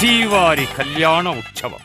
శ్రీవారి కళ్యాణ ఉత్సవం.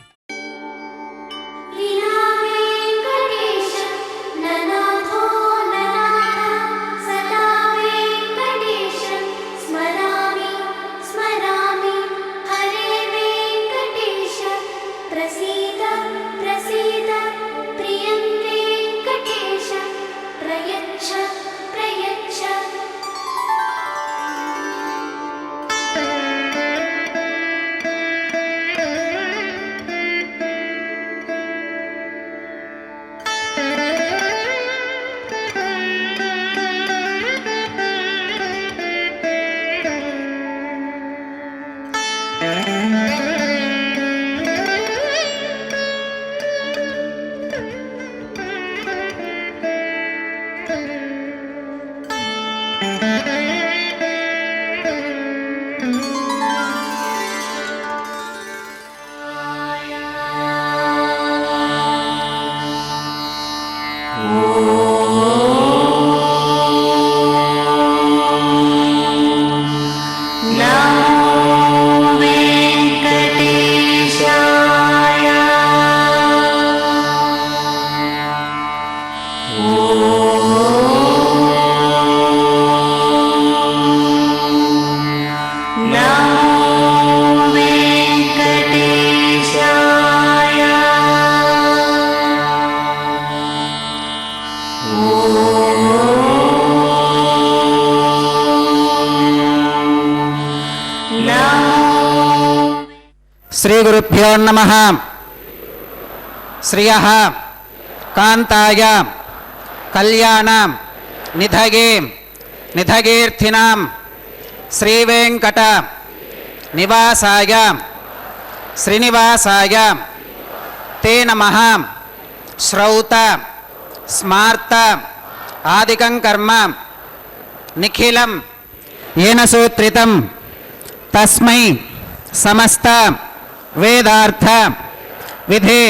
శ్రీ గురుభ్యో నమః. శ్రియః కాంతాయ కళ్యాణ నిధగే నిధగేర్థినాం శ్రీవేంకట నివాసాయ శ్రీనివాసాయ తే నమః. శ్రౌత స్మార్త ఆదికం కర్మ నిఖిలం ఏన సూత్రితం తస్మై సమస్త వేదార్థ విధే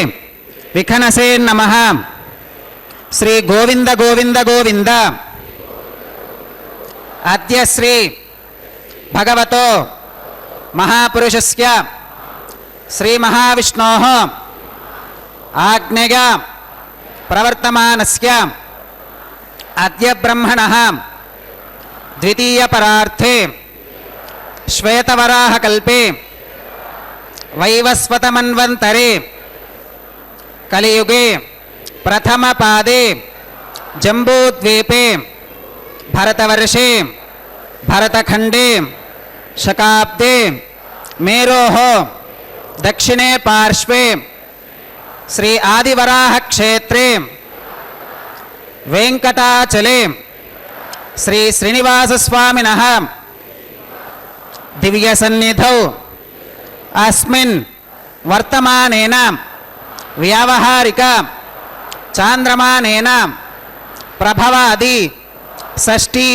విఖనసే నమః. శ్రీ గోవింద గోవింద గోవింద. అద్య శ్రీ భగవతో మహాపురుషస్య శ్రీ మహావిష్ణోః ఆజ్ఞయా ప్రవర్తమానస్య అద్య బ్రహ్మణః ద్వితీయ పరార్థే శ్వేతవరాహ కల్పే వైవస్వతమన్వంతరే కలియుగే ప్రథమ పాదే జంబూద్వీపే భరతవర్షే భరతఖండే శకాబ్దే మేరోః దక్షిణే పార్శ్వే శ్రీ ఆదివరాహ క్షేత్రే వెంకటాచలే శ్రీ శ్రీనివాసస్వామినః దివ్య సన్నిధౌ అస్మిన్ వర్తమానేన వ్యావహారిక చాంద్రమానేన ప్రభవాది షష్ఠీ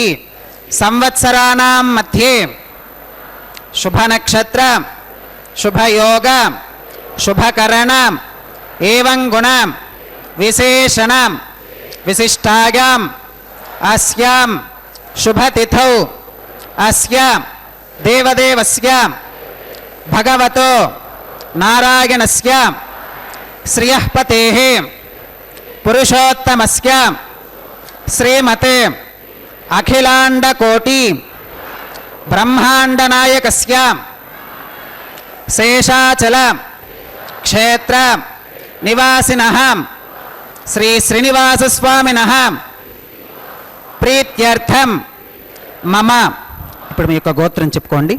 సంవత్సరాణాం మధ్యే శుభనక్షత్ర శుభయోగ శుభకరణ ఏవం గుణ విశేషణ విశిష్టాయాం అస్యాం శుభతిథౌ అస్య దేవదేవస్య భగవతో నారాయణస్య శ్రియఃపతేః పురుషోత్తమస్య శ్రీమతే అఖిలాండకోటి బ్రహ్మాండనాయకస్య శేషాచల క్షేత్ర నివాసినః శ్రీ శ్రీనివాసస్వామినః ప్రీత్యర్థం మమ. ఇప్పుడు మీ యొక్క గోత్రం చెప్పుకోండి.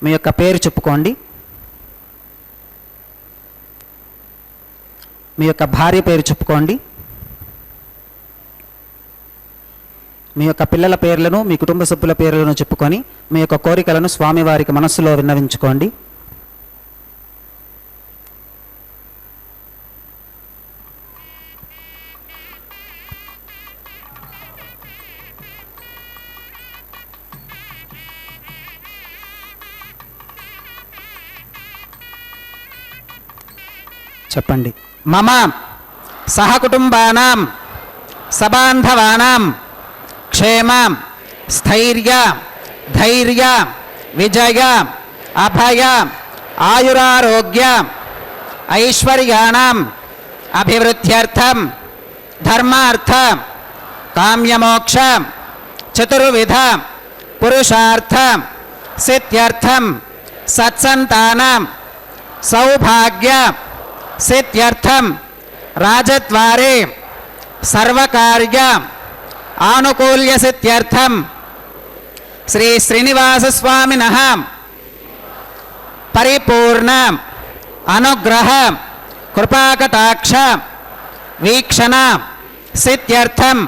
మీ యొక్క పేరు చెప్పుకోండి. మీ యొక్క భార్య పేరు చెప్పుకోండి. మీ యొక్క పిల్లల పేర్లను మీ కుటుంబ సభ్యుల పేర్లను చెప్పుకొని మీ యొక్క కోరికలను స్వామివారికి మనస్సులో విన్నవించుకోండి. చెప్పండి. మమ సహకుటుంబానాం సబాంధవానాం క్షేమ స్థైర్య ధైర్య విజయ అభయ ఆయురారోగ్య ఐశ్వర్యాణం అభివృద్ధ్యర్థం ధర్మార్థ కామ్యమోక్ష చతుర్విధ పురుషార్థ సిద్ధ్యర్థం సత్సంతానం సౌభాగ్య సిద్ధ్యర్థం రాజద్వారే సర్వకార్య ఆనుకూల్య సిద్ధ్యర్థం శ్రీ శ్రీనివాసస్వామినః పరిపూర్ణ అనుగ్రహ కృపాకటాక్ష వీక్షణ సిద్ధ్యర్థం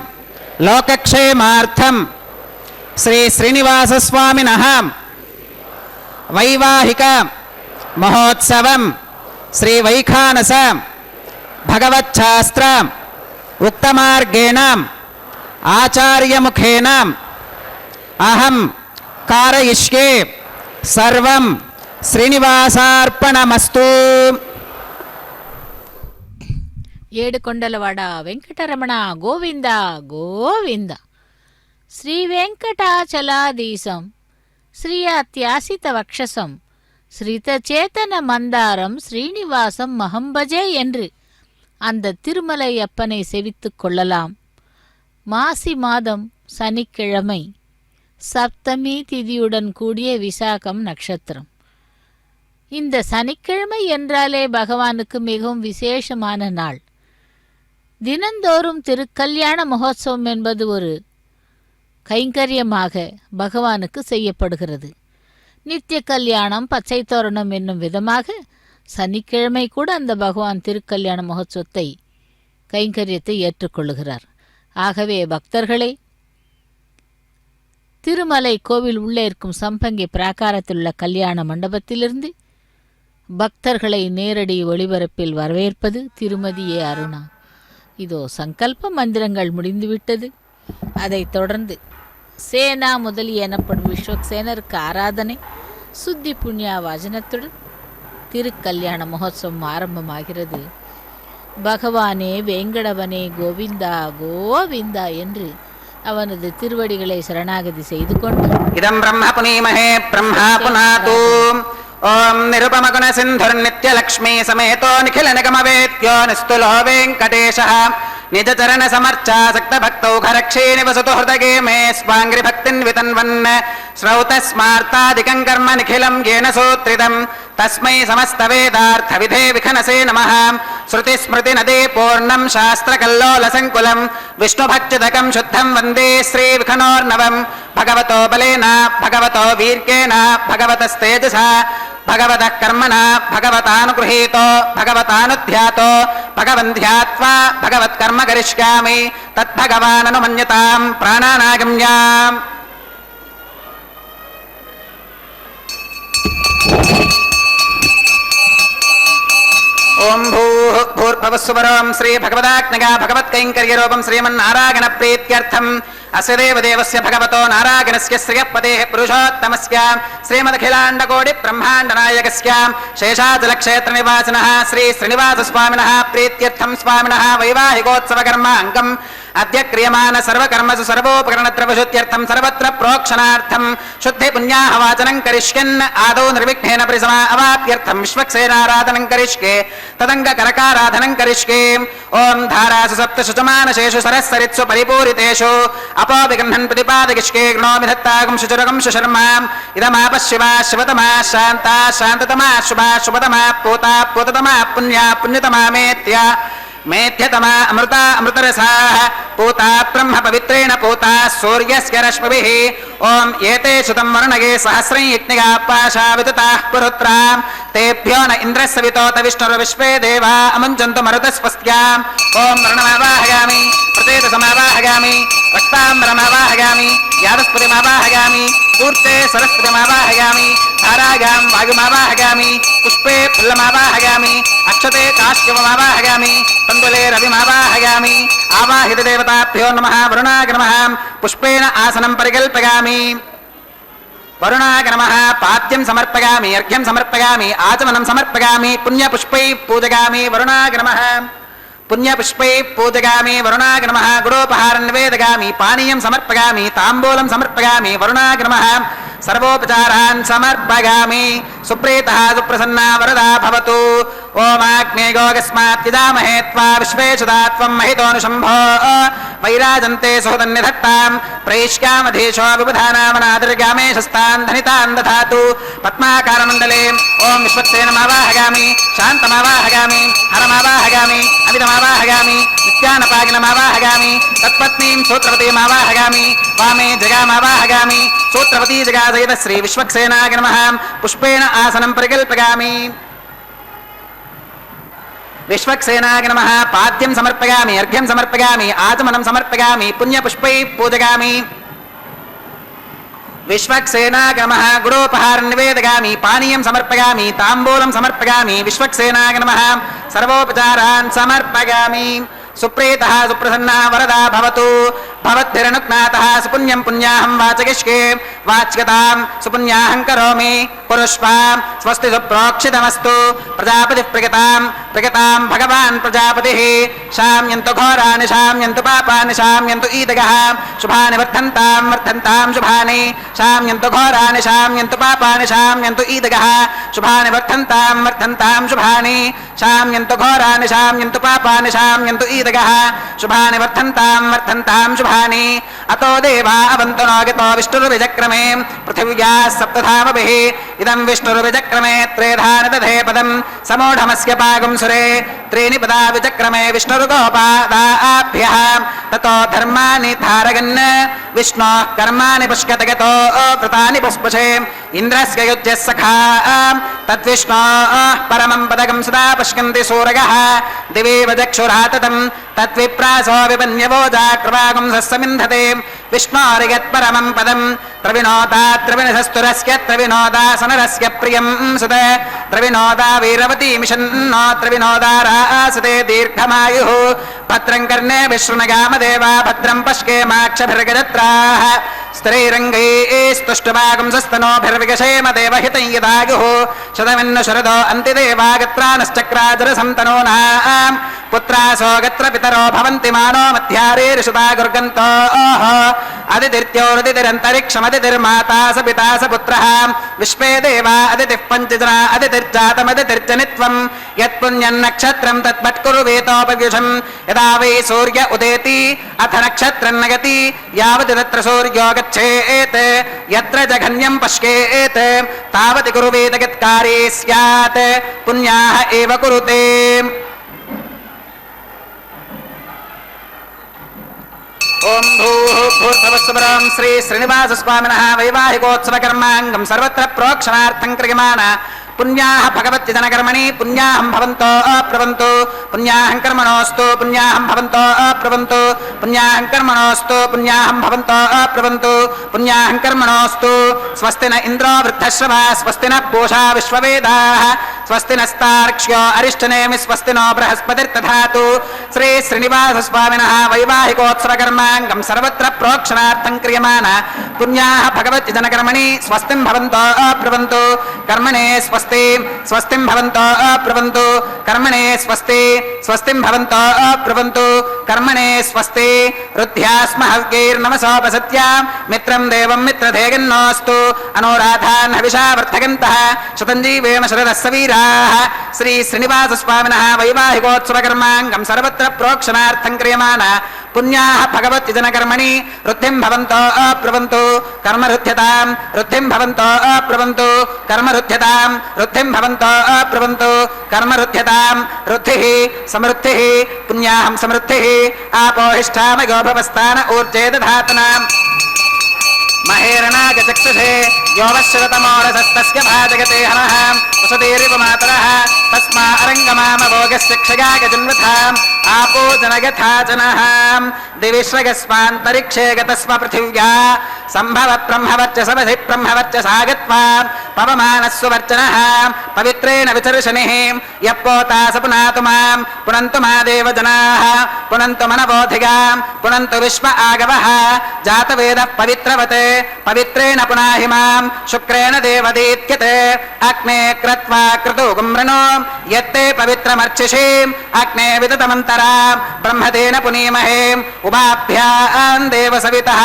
లోకక్షేమార్థం శ్రీ శ్రీనివాసస్వామినః వైవాహిక మహోత్సవం శ్రీ వైఖానస భగవచ్ఛాస్త్ర ఉక్తమార్గేణ ఆచార్యముఖేన అహం కారయిష్యే సర్వం శ్రీనివాసార్పణమస్తు. ఏడుకొండలవాడ వెంకటరమణ గోవింద గోవింద. శ్రీ వెంకటాచలాధీశం శ్రీ అత్యాసిత వక్షసం ஸ்ரீதச்சேதன மந்தாரம் ஸ்ரீனிவாசம் மகம்பஜே என்று அந்த திருமலையப்பனை செவித்துக் கொள்ளலாம். மாசி மாதம் சனிக்கிழமை சப்தமி திதியுடன் கூடிய விசாகம் நட்சத்திரம். இந்த சனிக்கிழமை என்றாலே பகவானுக்கு மிகவும் விசேஷமான நாள். தினந்தோறும் திருக்கல்யாண மகோத்சவம் என்பது ஒரு கைங்கரியமாக பகவானுக்கு செய்யப்படுகிறது. நித்திய கல்யாணம் பச்சை தோரணம் என்னும் விதமாக சனிக்கிழமை கூட அந்த பகவான் திருக்கல்யாண மகோத்சவத்தை கைங்கரியத்தை ஏற்றுக்கொள்ளுகிறார். ஆகவே பக்தர்களே, திருமலை கோவில் உள்ளே இருக்கும் சம்பங்கி பிராகாரத்தில் உள்ள கல்யாண மண்டபத்திலிருந்து பக்தர்களை நேரடி ஒளிபரப்பில் வரவேற்பது திருமதியே அருணா. இதோ சங்கல்ப மந்திரங்கள் முடிந்துவிட்டது. அதைத் தொடர்ந்து சேனா முதலி எனப்படும் விஸ்வக்சேனருக்கு ஆராதனை சுத்தி புண்ணியா வாஜனத்துடன் திருக்கல்யாண மகோத்சவம் ஆரம்பமாகிறது. பகவானே வேங்கடவனே கோவிந்தா கோவிந்தா என்று அவனது திருவடிகளை சரணாகதி செய்து கொண்டு இதம் பிரம்ம புனீமஹே பிரம்மா புனாது ஓம் நிருபமகுண சிந்துர்நித்யலக்ஷ்மீ சமேதோ நிகில நிகமவேத்யோ நிஸ்துலோ வெங்கடேஷः நிஜச்சரண சமர்ச்சாசக்த பக்தௌ கரக்ஷே நிவசது ஹிருதயே மே ஸ்வாங்கிரி பக்தின் விதன்வன் ஸ்ரௌதஸ்மார்த்தாதிகங் கர்ம நிகிலம் ஏன சூத்ரிதம் தஸ்மை சமஸ்த வேதார்த்த விதே விகனசே நமः ஸ்ருதி ஸ்மிருதி நதே பூர்ணம் சாஸ்திர கல்லோல சங்குலம் விஷ்ணு பக்திதகம் சுத்தம் வந்தே ஸ்ரீ விகனோர்ணவம் பகவதோ பலேன பகவதோ வீர்யேன பகவதஸ்தேஜசா भगवतः कर्मणा भगवतानुगृहीतो भगवतानुध्यातो भगवन्ध्यात्वा भगवत्कर्म करिष्यामि तद्भगवाननुमन्यताम् प्राणानागम्याम्. ओम भूः भूर्भुवस्सुवरों श्री भगवदाग्नगा भगवत्कैङ्कर्यरूपं श्रीमन्नारायण प्रीत्यर्थम् अस्य देवदेवस्य भगवतो नारायणस्य श्रियपदेः पुरुषोत्तमस्य श्रीमदखिलाण्डकोटि ब्रह्माण्डनायकस्य शेषाचलक्षेत्रनिवासिनः श्री श्रीनिवासस्वामिनः प्रीत्यर्थं स्वामिनः वैवाहिकोत्सवकर्माङ्गम् अद्य क्रियमान सर्वकर्मसु सर्वोपकरणद्रव्यशुद्ध्यर्थं सर्वत्र प्रोक्षणार्थं शुद्धि पुण्याहवाचनं करिष्यन् आदौ निर्विघ्नेन परिसमा अवाप्यर्थं विश्वक्सेनाराधनं करिष्ये तदङ्गकरकाराधनं करिष्ये. ओं धारासु सप्तसु चमानशेषु सरस्सरित्सु परिपूरितेषु अपो विगृह्णन् प्रतिपादयिष्ये गृणोमि दत्तागं शुचुरगं शुशर्माम् इदमापशिवा शिवतमा शान्ता शान्ततमा शुभा शुभतमा पूता पूततमा पुण्या पुण्यतमा मेत्या मेध्यतमा अमृता अमृतरसाः पूता ब्रह्म पवित्रेण पूता सूर्यस्य रश्मिभिः. ओम एते सुतं वर्णगे सहस्रं यज्ञगा पाशा विदुताः पुरुत्रां तेभ्यो न इन्द्रस्य वितोत विष्णुर्विश्वे देवा अमुञ्चन्तु मरुतस्वस्त्याम्. ओम वर्णमावाहयामि प्रतेतसमावाहयामि रक्ताम्बरमावाहयामि यादस्पतिमावाहयामि पूर्ते सरस्वतीमावाहयामि धारायां वायुमावाहयामि पुष्पे फुल्लमावाहयामि अक्षते काश्यपमावाहयामि तण्डुले रविमावाहयामि. आवाहितदेवताभ्यो नमः. वरुणाय नमः. पुष्पेण आसनं परिकल्पयामि. वरुणाय नमः. पाद्यं समर्पयामि अर्घ्यं समर्पयामि आचमनं समर्पयामि पुण्यपुष्पैः पूजयामि. वरुणाय नमः. पुण्यपुष्पैः पूजयामि. वरुणाय नमः. गुडोपहारं निवेदयामि पानीयं समर्पयामि ताम्बूलं समर्पयामि. वरुणाय नमः. सर्वोपचारान् समर्पयामि सुप्रीतः सुप्रसन्ना वरदा भवतु ओमाग्ने गोगस्मात् यजामहे त्वा विश्वेशदा त्वं महितोऽनुशम्भो वैराजन्ते सुहृदन्निधत्तां प्रैष्यामधीशो विबुधानामनादिर्गामेशस्तान् धनितान् दधातु पद्माकारमण्डले ॐ विश्वक्सेनमावाहयामि शान्तमावाहयामि हरमावाहयामि अमितमावाहयामि नित्यानपागिनमावाहयामि तत्पत्नीं सूत्रवतीमावाहयामि वामे जगामावाहयामि सूत्रवती जगासहित श्री विश्वक्सेनाय नमः पुष्पेण आसनं परिकल्पयामि विश्वक्सेनाय नमः पाद्यं समर्पयामि अर्घ्यं समर्पयामि आचमनं समर्पयामि पुण्यपुष्पैः पूजयामि विश्वक्सेनाय नमः गुडोपहारं निवेदयामि पानीयं समर्पयामि ताम्बूलं समर्पयामि विश्वक्सेनाय नमः सर्वोपचारान् समर्पयामि सुप्रीतः सुप्रसन्ना वरदा भवतु भवद्भिरनुज्ञातः सुपुण्यं पुण्याहं वाचयिष्ये वाच्यतां सुपुण्याहं करोमि पुरुष्पां स्वस्ति सुप्रोक्षितमस्तु प्रजापतिः प्रगतां भगवान् प्रजापतिः शाम्यन्तु घोराणि शाम्यन्तु पापानि शाम्यन्तु ईदगः शुभानि वर्धन्तां शुभानि शाम्यन्तु घोराणि शाम्यन्तु पापानि शाम्यन्तु ईदगः शुभानि वर्धन्तां शुभानि शाम्यन्तु घोराणि शाम्यन्तु पापानि शाम्यन्तु ईदगः शुभानि वर्धन्तां शुभानि अतो देवा अवन्तु नोगितो विष्णुर्विचक्रमे पृथिव्याः सप्तधामभिः इदं विष्णुर्विचक्रमे त्रेधानि दधे पदं समूढमस्य पागुंसुरे त्रीणि पदा विचक्रमे विष्णुर्गोपादाभ्यः ततो धर्माणि धारयन् विष्णोः कर्माणि पुष्कतगतो कृतानि पुष्पशे इन्द्रस्य युज्यः सखा तद्विष्णोः परमं पदकं सदा पश्यन्ति सूरयः दिवेव चक्षुराततं तद्विप्रासो विपन्यवोजाक्रवागं सस्समिन्धते विष्णोर्यत्परमं पदं त्रविनोदा त्रविणसस्तुरस्य त्रविनोदासनरस्य प्रियं सुत त्रविनोदा वीरवती मिषन्नो त्रविनोदा रासते दीर्घमायुः भद्रं कर्णे विशृणुयामदेवा भद्रं पश्येमाक्षभिर्गजत्राः स्त्रीरङ्गैस्तुष्टुभागं सस्तनोभिर्विगशेम देवहितं यदायुः शतमिन्नु शरदो अन्तिदेवागत्रानश्चक्राजरसं तनूनां पुत्रासो गत्र पितरो भवन्ति मानो मध्यारेरिषुता गुर्गन्तोः अदितिर्त्योरदितिरन्तरिक्षमदितिर्माता स पिता स पुत्रः विश्वे देवा अदितिः पञ्चजना अदितिर्जातमदितिर्जनित्वं यत्पुण्यन्नक्षत्रं तत्पट्कुरुवेतोपव्युषं यदा वै सूर्य उदेति अथ नक्षत्रं नगति यावत् तत्र सूर्यो गच्छेत् यत्र जघन्यं पश्येत् तावत् कुरुवेद यत्कार्ये स्यात् पुण्याः एव कुरुते ओम भूर्भुवस्सुवरं श्री श्रीनिवास स्वामिनः वैवाहिकोत्सव कर्मांगं सर्वत्र प्रोक्षणार्थं क्रियमाण पुण्याः भगवति जनकर्मणि पुण्याहं भवन्तो अप्रवन्तु पुण्याहं कर्मणोऽस्तु पुण्याहं भवन्तो अप्रवन्तु पुण्याहं कर्मणोऽस्तु पुण्याहं भवन्तो अप्रवन्तु पुण्याहं कर्मणोऽस्तु स्वस्ति न इन्द्रो वृद्धश्रवा स्वस्ति न पूषा विश्ववेदाः स्वस्ति नस्तार्क्ष्यो अरिष्टनेमि स्वस्ति नो बृहस्पतिर्दधातु श्री श्रीनिवास स्वामिनः वैवाहिकोत्सव कर्मांगं सर्वत्र प्रोक्षणार्थं क्रियमाण पुण्याः भगवति जनकर्मणि स्वस्तिं भवन्तो अप्रवन्तु कर्मणे स्वस्ति स्वस्तिं भवन्तो अप्रवन्तु कर्मणे स्वस्ति स्वस्तिं भवन्तो अप्रवन्तु कर्मणे स्वस्ति रुद्ध्यास्म हव्यैर्नमसोपसत्यां मित्रं देवं मित्रधेयन्नोऽस्तु अनुराधान् हविषा वर्धयन्तः शतञ्जीवेम शरदः सवीराः श्री श्रीनिवास स्वामिनः वैवाहिकोत्सव कर्मांगं सर्वत्र प्रोक्षणार्थं क्रियमाण पुण्याः भगवति जनकर्मणि वृद्धिं भवन्तो अप्रवन्तु कर्म रुध्यतां वृद्धिं भवन्तो अप्रवन्तु कर्म रुध्यतां वृद्धिं भवन्तो अप्रवन्तु कर्म रुध्यतां वृद्धिः समृद्धिः पुण्याहं समृद्धिः आपोहिष्ठामयो भवस्तान ऊर्जे दधातनाम् महेरनागचक्षुषे योवश्रतमोरसस्तस्य भाजगते हनः वसुदेरिव मातरः तस्मा अरङ्गमामभोगस्य क्षयागजन्वथाम् आपो जनयथा जनः दिविश्रगस्मान्तरिक्षे गतस्म पृथिव्या सम्भव ब्रह्मवर्चसवधि ब्रह्मवर्चसागत्वा पवमानस्ववर्चनः पवित्रेण विचर्षणिः यः पोता स पुनातु मां पुनन्तु मा देवजनाः पुनन्तु मनबोधिगां पुनन्तु विश्व आगवः जातवेदः पवित्रवत् पवित्रेण पुनाहि मां शुक्रेण देवदीत्यते अग्ने कृत्वा क्रतुगुम्रणो यत्ते पवित्रमर्चिषीम् अग्ने विदतमन्तरा ब्रह्मतेन पुनीमहे उभाभ्यां देव सवितः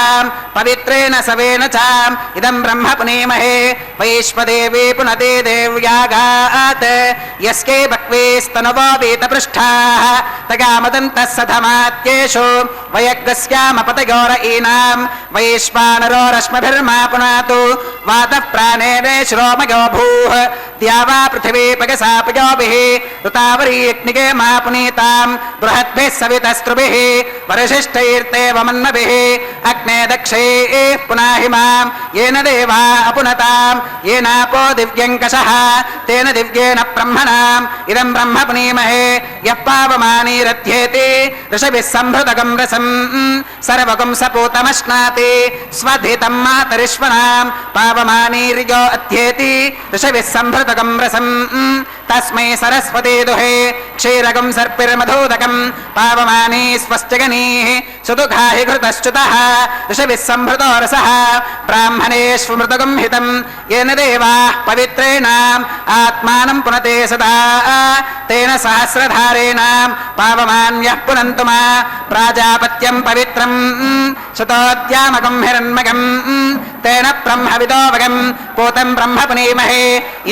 पवित्रेण सवेन च इदं ब्रह्म पुनीमहे वैश्वदेवी पुनते देव्यागात् यस्के बह्वीस्तनवो वीतपृष्ठाः तगामदन्तः सधमात्येषु वयग्रस्यामपतयोर ईनां वैश्वानरो रश्मिभिर्मा पुनातु वातः प्राणेन श्रोमयो भूः द्यावा पृथिवी पगसापयोभिः ऋतावरी यज्ञिके मा पुनीतां बृहद्भिः सवितस्त्रुभिः वरशिष्ठैर्तेव मन्नभिः अग्ने दक्षे पुनाहि मां येन देवा अपुनतां येनापो दिव्यङ्कषः तेन दिव्येन ब्रह्मणाम् इदं ब्रह्म पुनीमहे यः पावमानीरध्येति ऋषभिः सम्भृतगं रसं सर्वगं सपूतमश्नाति स्वधितं मातरिश्वनां पावमानीर्यो अध्येति ऋषभिः सम्भृतगं रसं तस्मै सरस्वती दुहे क्षीरगं सर्पिर्मधूदकं पावमानी स्वस्तिगनीः सुदुघाहि घृतश्च्युतः ऋषभिः सम्भृतो रसः ब्राह्मणेष्वमृतगं हितं येन देवाः पवित्रेणाम् आत्मानं पुनते सदा तेन सहस्रधारेण पावमान्यः पुनन्तु मा प्राजापत्यं पवित्रं शतोद्यामकं हिरण्मकं तेन ब्रह्मविदोवगं पूतं ब्रह्म पुनीमहे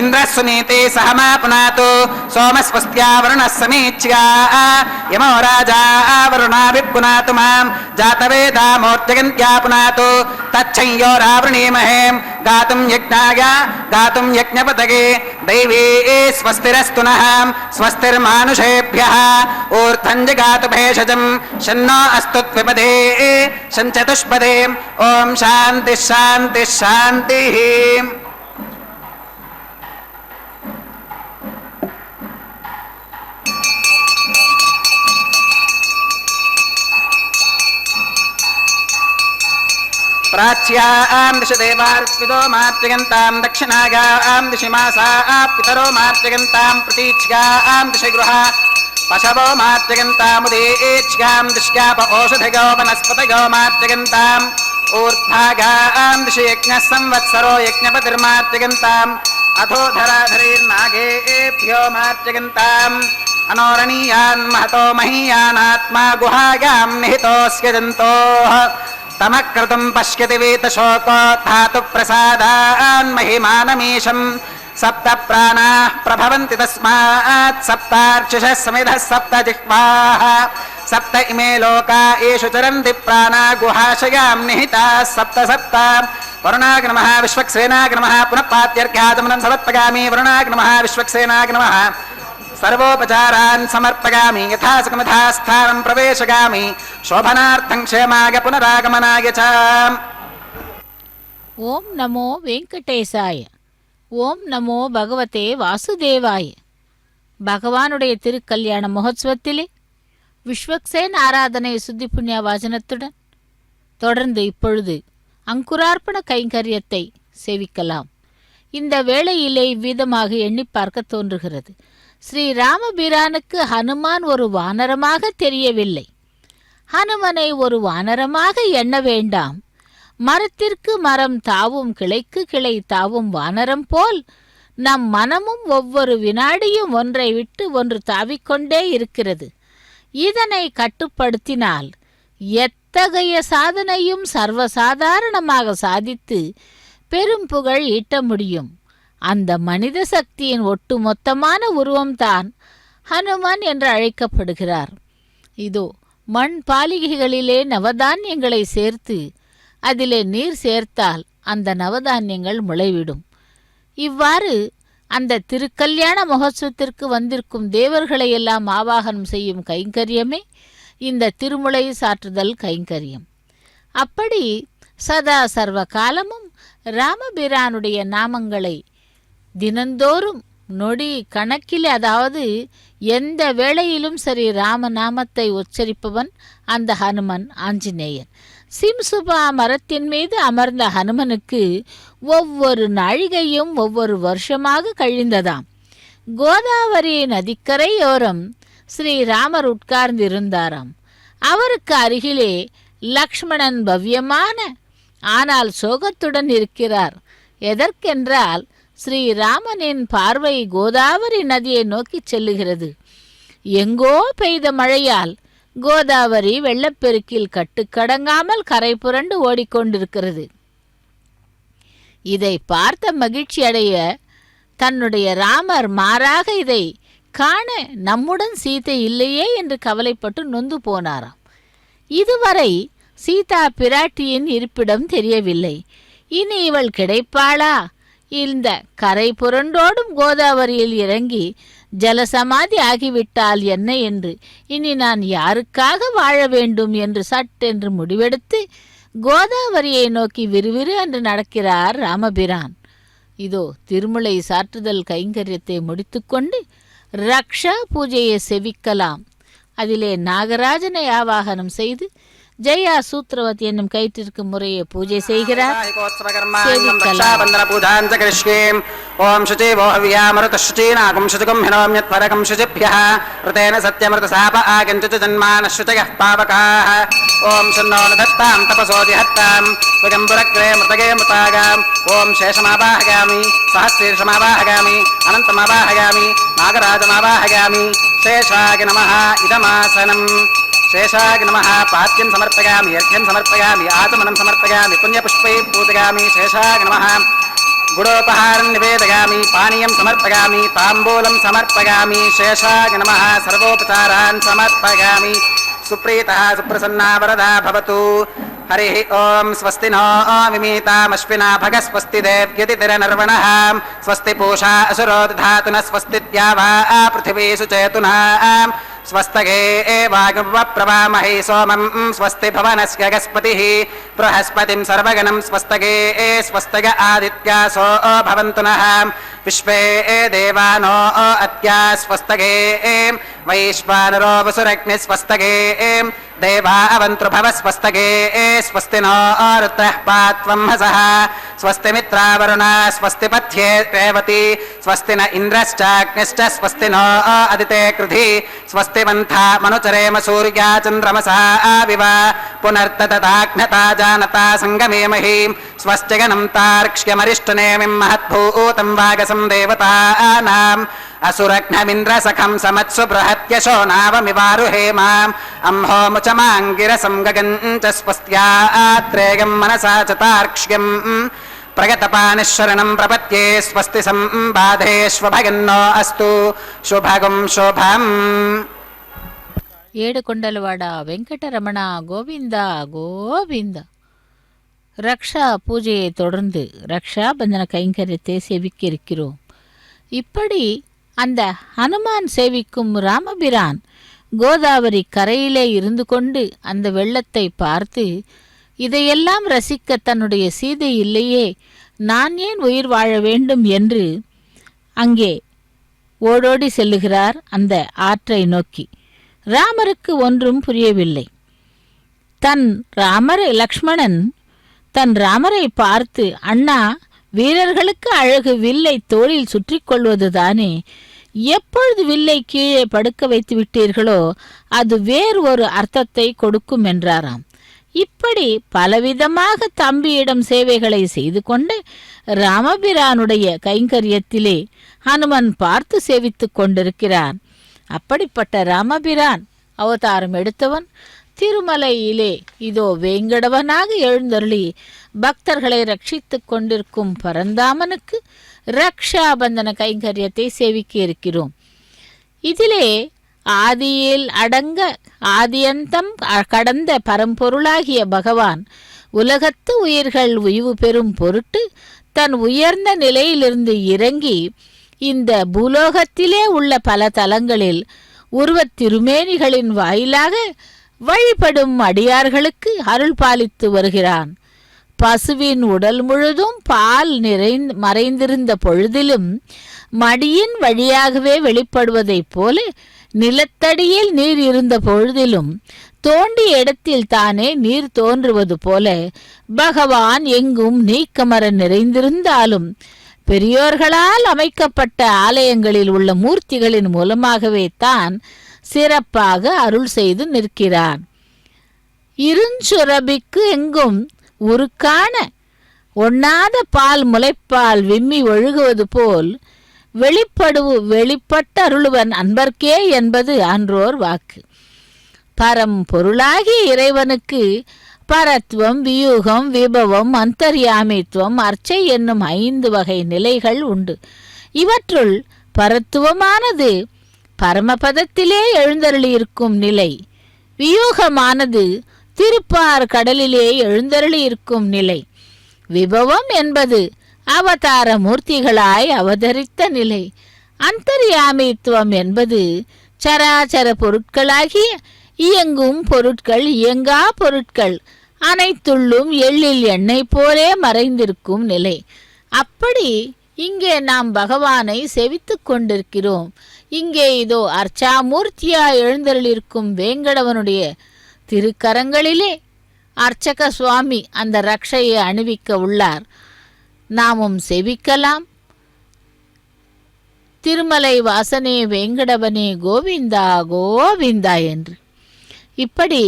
इन्द्रः सुनीते सह मा पुनातु सोमस्वस्त्या वरुणः समीच्या यमो राजा वरुणाभिः पुनातु मां जातवेदा मूर्तिगन्त्या पुनातु तच्छंयोरावृणीमहे गातुं यज्ञाय गातुं यज्ञपतगे दैवी स्वस्तिरस्तु नः स्वस्तिर्मानुषेभ्यः ऊर्ध्वं जगातु भेषजं शन्नो अस्तु त्विपदे शञ्चतुष्पदे ॐ शान्तिः शान्तिः शान्तिः। प्राच्यां दिशि देवार्पितो मातृगन्तां दक्षिणागां दिशि मासाः पितरो मातृगन्तां प्रतीच्यां दिशि गृहा पशवो मातृगन्तामुदीच्यां दिश्याप ओषधिगो वनस्पतयो मातृगन्ताम् ऊर्ध्वागां दिशि यज्ञः संवत्सरो यज्ञपतिर्मातृगन्ताम् अथोधराधरीर्नागेभ्यो मातृगन्ताम् अनोरणीयान् महतो महीयानात्मा गुहायां निहितोऽस्य जन्तोः तमक्रतुं पश्यति वीतशोको धातु प्रसादान् महिमानमीशं सप्त प्राणाः प्रभवन्ति तस्मात् सप्तार्चिषः समिधः सप्त जिह्वाः सप्त इमे लोका येषु चरन्ति प्राणा गुहाशयां निहिताः सप्त सप्त वरुणाय नमः विश्वक्सेनाय नमः पुनः पात्यर्घ्याचमनं समर्पयामि वरुणाय नमः विश्वक्सेनाय नमः सर्वोपचारान् समर्पयामि यथा सुखमथा स्थानं प्रवेशयामि शोभनार्थं क्षेमाय पुनरागमनाय च। ஓம் நமோ வெங்கடேசாய. ஓம் நமோ பகவதே வாசுதேவாய. பகவானுடைய திருக்கல்யாண மகோத்சவத்திலே விஸ்வக்சேன் ஆராதனை சுத்தி புண்ணிய வாசனத்துடன் தொடர்ந்து இப்பொழுது அங்குரார்ப்பண கைங்கரியத்தை சேவிக்கலாம். இந்த வேளையிலே இவ்விதமாக எண்ணி பார்க்க தோன்றுகிறது. ஸ்ரீ ராமபிரானுக்கு ஹனுமான் ஒரு வானரமாக தெரியவில்லை. ஹனுமனை ஒரு வானரமாக எண்ண வேண்டாம். மரத்திற்கு மரம் தாவும் கிளைக்கு கிளை தாவும் வானரம் போல் நம் மனமும் ஒவ்வொரு வினாடியும் ஒன்றை விட்டு ஒன்று தாவிக்கொண்டே இருக்கிறது. இதனை கட்டுப்படுத்தினால் எத்தகைய சாதனையும் சர்வசாதாரணமாக சாதித்து பெரும் புகழ் ஈட்ட முடியும். அந்த மனித சக்தியின் ஒட்டுமொத்தமான உருவம்தான் ஹனுமான் என்று அழைக்கப்படுகிறார். இதோ மண் பாலிகைகளிலே நவதானியங்களை சேர்த்து அதிலே நீர் சேர்த்தால் அந்த நவதானியங்கள் முளைவிடும். இவ்வாறு அந்த திருக்கல்யாண மகோத்சவத்திற்கு வந்திருக்கும் தேவர்களை எல்லாம் ஆவாகனம் செய்யும் கைங்கரியமே இந்த திருமுலை சாற்றுதல் கைங்கரியம். அப்படி சதா சர்வ காலமும் ராமபிரானுடைய நாமங்களை தினந்தோறும் நொடி கணக்கில், அதாவது எந்த வேளையிலும் சரி ராமநாமத்தை உச்சரிப்பவன் அந்த ஹனுமன் ஆஞ்சநேயன். சிம்சுபா மரத்தின் மீது அமர்ந்த ஹனுமனுக்கு ஒவ்வொரு நாழிகையும் ஒவ்வொரு வருஷமாக கழிந்ததாம். கோதாவரி நதிக்கரையோரம் ஸ்ரீராமர் உட்கார்ந்திருந்தாராம். அவருக்கு அருகிலே லக்ஷ்மணன் பவ்யமான ஆனால் சோகத்துடன் இருக்கிறார். எதற்கென்றால் ஸ்ரீராமனின் பார்வை கோதாவரி நதியை நோக்கி செல்லுகிறது. எங்கோ பெய்த மழையால் கோதாவரி வெள்ளப்பெருக்கில் கட்டுக்கடங்காமல் கரை புரண்டு ஓடிக்கொண்டிருக்கிறது. இதை பார்த்த மகிழ்ச்சி அடைய தன்னுடைய ராமர் மாறாக இதை காண நம்முடன் சீதை இல்லையே என்று கவலைப்பட்டு நொந்து போனாராம். இதுவரை சீதா பிராட்டியின் இருப்பிடம் தெரியவில்லை. இனி இவள் கிடைப்பாளா? இந்த கரை புரண்டோடும் கோதாவரியில் இறங்கி ஜலசமாதி ஆகிவிட்டால் என்ன என்று, இனி நான் யாருக்காக வாழ வேண்டும் என்று சட்டென்று முடிவெடுத்து கோதாவரியை நோக்கி விறுவிறு என்று நடக்கிறார் ராமபிரான். இதோ திருமுலை சாற்றுதல் கைங்கரியத்தை முடித்துக்கொண்டு ரக்ஷா பூஜையை செவிக்கலாம். அதிலே நாகராஜனை ஆவாகனம் செய்து ஜெயா சூத்ரவதி என்னும் கயிற்றிற்கு முறையை பூஜை செய்கிறார். ஓம் சுச்சி ஓஹவியாமருத சுச்சீநாகம் சுச்சுகம் ஹினோம்யத்வரகம் சுச்சிப்யः ருதேன சத்யமிருத சாப ஆகஞ்சுச்ச ஜன்மான சுச்சயः பாவகாः. ஓம் சன்னோ நதத்தாம் தபசோதி ஹத்தாம் சுகம்புரக்ரே மிருதகே மிருதாகாம். ஓம் சேஷமாவாஹகாமி சஹஸ்ரீர்ஷமாவாஹகாமி அனந்தமாவாஹகாமி நாகராஜமாவாஹகாமி. சேஷாய நமः இதமாசனம். शेषाय नमः. पाद्यं समर्पयामि, अर्घ्यं समर्पयामि, आचमनं समर्पयामि, पुण्यपुष्पै पूजयामि. शेषाय नमः. गुडोपहारं निवेदयामि, पानीयं समर्पयामि, ताम्बूलं समर्पयामि. शेषाय नमः. सर्वोपचारान् समर्पयामि. सुप्रीतः सुप्रसन्ना वरदा भवतु. हरिः ओं. स्वस्ति नो विमीतामश्विना भग स्वस्ति देव्यतिरनर्वणः. स्वस्ति पूषा असुरो दधातु न स्वस्तित्यावा पृथिवी सुचेतुना. स्वस्तगे वायुप्रवामहे सोमं स्वस्ति भवनस्य गस्पतिः बृहस्पतिं सर्वगणं स्वस्तगे स्वस्तग आदित्यासो भवन्तु नः. विश्वे देवानो अद्या स्वस्तगे वैश्वानरो वसुरग्निः स्वस्तगे देवा अवन्तृभव स्वस्तगे. स्वस्ति नो रुद्रः पात्वं हसः. स्वस्ति मित्रावरुणा स्वस्ति पथ्ये रेवती. स्वस्ति न इन्द्रश्चाग्निश्च स्वस्ति नो अदिते कृधि. स्वस्ति वन्था मनुचरेम सूर्या चन्द्रमसा विव. पुनर्ततदाघ्नता जानता सङ्गमे महीं. स्वस्तिगनं तार्क्ष्यमरिष्टनेमिं महद्भूतं वागसं देवतानाम्. असुरघ्नमिन्द्रसखं समत्सु बृहत्यशो नावमिवारुहेमाम्. अम्हो मुचमाङ्गिरसं गगञ्च स्वस्त्यात्रेयं मनसा च तार्क्ष्यम्. प्रगतपानिशरणं प्रपद्ये स्वस्ति संबाधेष्वभगन्नो अस्तु शुभगं शुभम्. ஏடுகொண்டல்வாடா வெங்கடரமணா கோவிந்தா கோவிந்தா. ரக்ஷா பூஜையை தொடர்ந்து ரக்ஷாபந்தன கைங்கரியத்தை சேவிக்க இருக்கிறோம். இப்படி அந்த ஹனுமான் சேவிக்கும் ராமபிரான் கோதாவரி கரையிலே இருந்து கொண்டு அந்த வெள்ளத்தை பார்த்து இதையெல்லாம் ரசிக்க தன்னுடைய சீதை இல்லையே, நான் ஏன் உயிர் வாழ வேண்டும் என்று அங்கே ஓடோடி செல்லுகிறார் அந்த ஆற்றை நோக்கி. ராமருக்கு ஒன்றும் புரியவில்லை. லக்ஷ்மணன் தன் ராமரை பார்த்து, அண்ணா, வீரர்களுக்கு அழகு வில்லை தோளில் சுற்றி கொள்வதுதானே. எப்பொழுது வில்லை கீழே படுக்க வைத்து விட்டீர்களோ அது வேறு ஒரு அர்த்தத்தை கொடுக்கும் என்றாராம். இப்படி பலவிதமாக தம்பியிடம் சேவைகளை செய்து கொண்டு ராமபிரானுடைய கைங்கரியத்திலே ஹனுமன் பார்த்து சேவித்துக் கொண்டிருக்கிறான். அப்படிப்பட்ட ராமபிரான் அவதாரம் எடுத்தவன் திருமலையிலே இதோ வேங்கடவனாக எழுந்தருளி பக்தர்களை ரட்சித்துக் கொண்டிருக்கும் பரந்தாமனுக்கு ரக்ஷாபந்தன கைங்கரியத்தை சேவிக்க இருக்கிறோம். இதிலே ஆதியில் அடங்க ஆதியந்தம் கடந்த பரம்பொருளாகிய பகவான் உலகத்து உயிர்கள் உய்வு பெறும் பொருட்டு தன் உயர்ந்த நிலையிலிருந்து இறங்கி இந்த பூலோகத்திலே உள்ள பல தலங்களில் உருவத் திருமேனிகளின் வாயிலாக வழிபடும் அடியார்களுக்கு அருள் பாலித்து வருகிறான். பசுவின் உடல் முழுதும் பால் மறைந்திருந்த பொழுதிலும் மடியின் வழியாகவே வெளிப்படுவதைப் போல நிலத்தடியில் நீர் இருந்த பொழுதிலும் தோண்டிய இடத்தில் தானே நீர் தோன்றுவது போல பகவான் எங்கும் நீக்கமர நிறைந்திருந்தாலும் பெரியோர்களால் அமைக்கப்பட்ட ஆலயங்களில் உள்ள மூர்த்திகளின் மூலமாகவே தான் சிறப்பாக அருள் செய்து நிற்கிறான். இருஞ்சுரபிக்கு எங்கும் உருக்கான ஒண்ணாத பால் முளைப்பால் விம்மி ஒழுகுவது போல் வெளிப்பட்டருளுவன் அன்பர்க்கே என்பது அன்றோர் வாக்கு. பரம் பொருளாகிய இறைவனுக்கு பரத்துவம், வியூகம், விபவம், அந்தர்யாமித்துவம், அர்ச்சை என்னும் 5 வகை நிலைகள் உண்டு. இவற்றுள் பரத்துவமானது பரமபதத்திலே எழுந்தருளியிருக்கும் நிலை, வியூகமானது திருப்பார் கடலிலே எழுந்தருளியிருக்கும் நிலை, விபவம் என்பது அவதார மூர்த்திகளாய் அவதரித்த நிலை, அந்தர்யாமித்துவம் என்பது சராச்சர பொருட்களாகிய இயங்கும் பொருட்கள், இயங்கா பொருட்கள் அனைத்துள்ளும் எள்ளில் எண்ணெய் போலே மறைந்திருக்கும் நிலை. அப்படி இங்கே நாம் பகவானை செவித்து கொண்டிருக்கிறோம். இங்கே இதோ அர்ச்சாமூர்த்தியா எழுந்தருளிருக்கும் வேங்கடவனுடைய திருக்கரங்களிலே அர்ச்சக சுவாமி அந்த ரக்ஷையை அணிவிக்க உள்ளார். நாமும் செவிக்கலாம். திருமலை வாசனே வேங்கடவனே கோவிந்தா கோவிந்தா என்று. இப்படி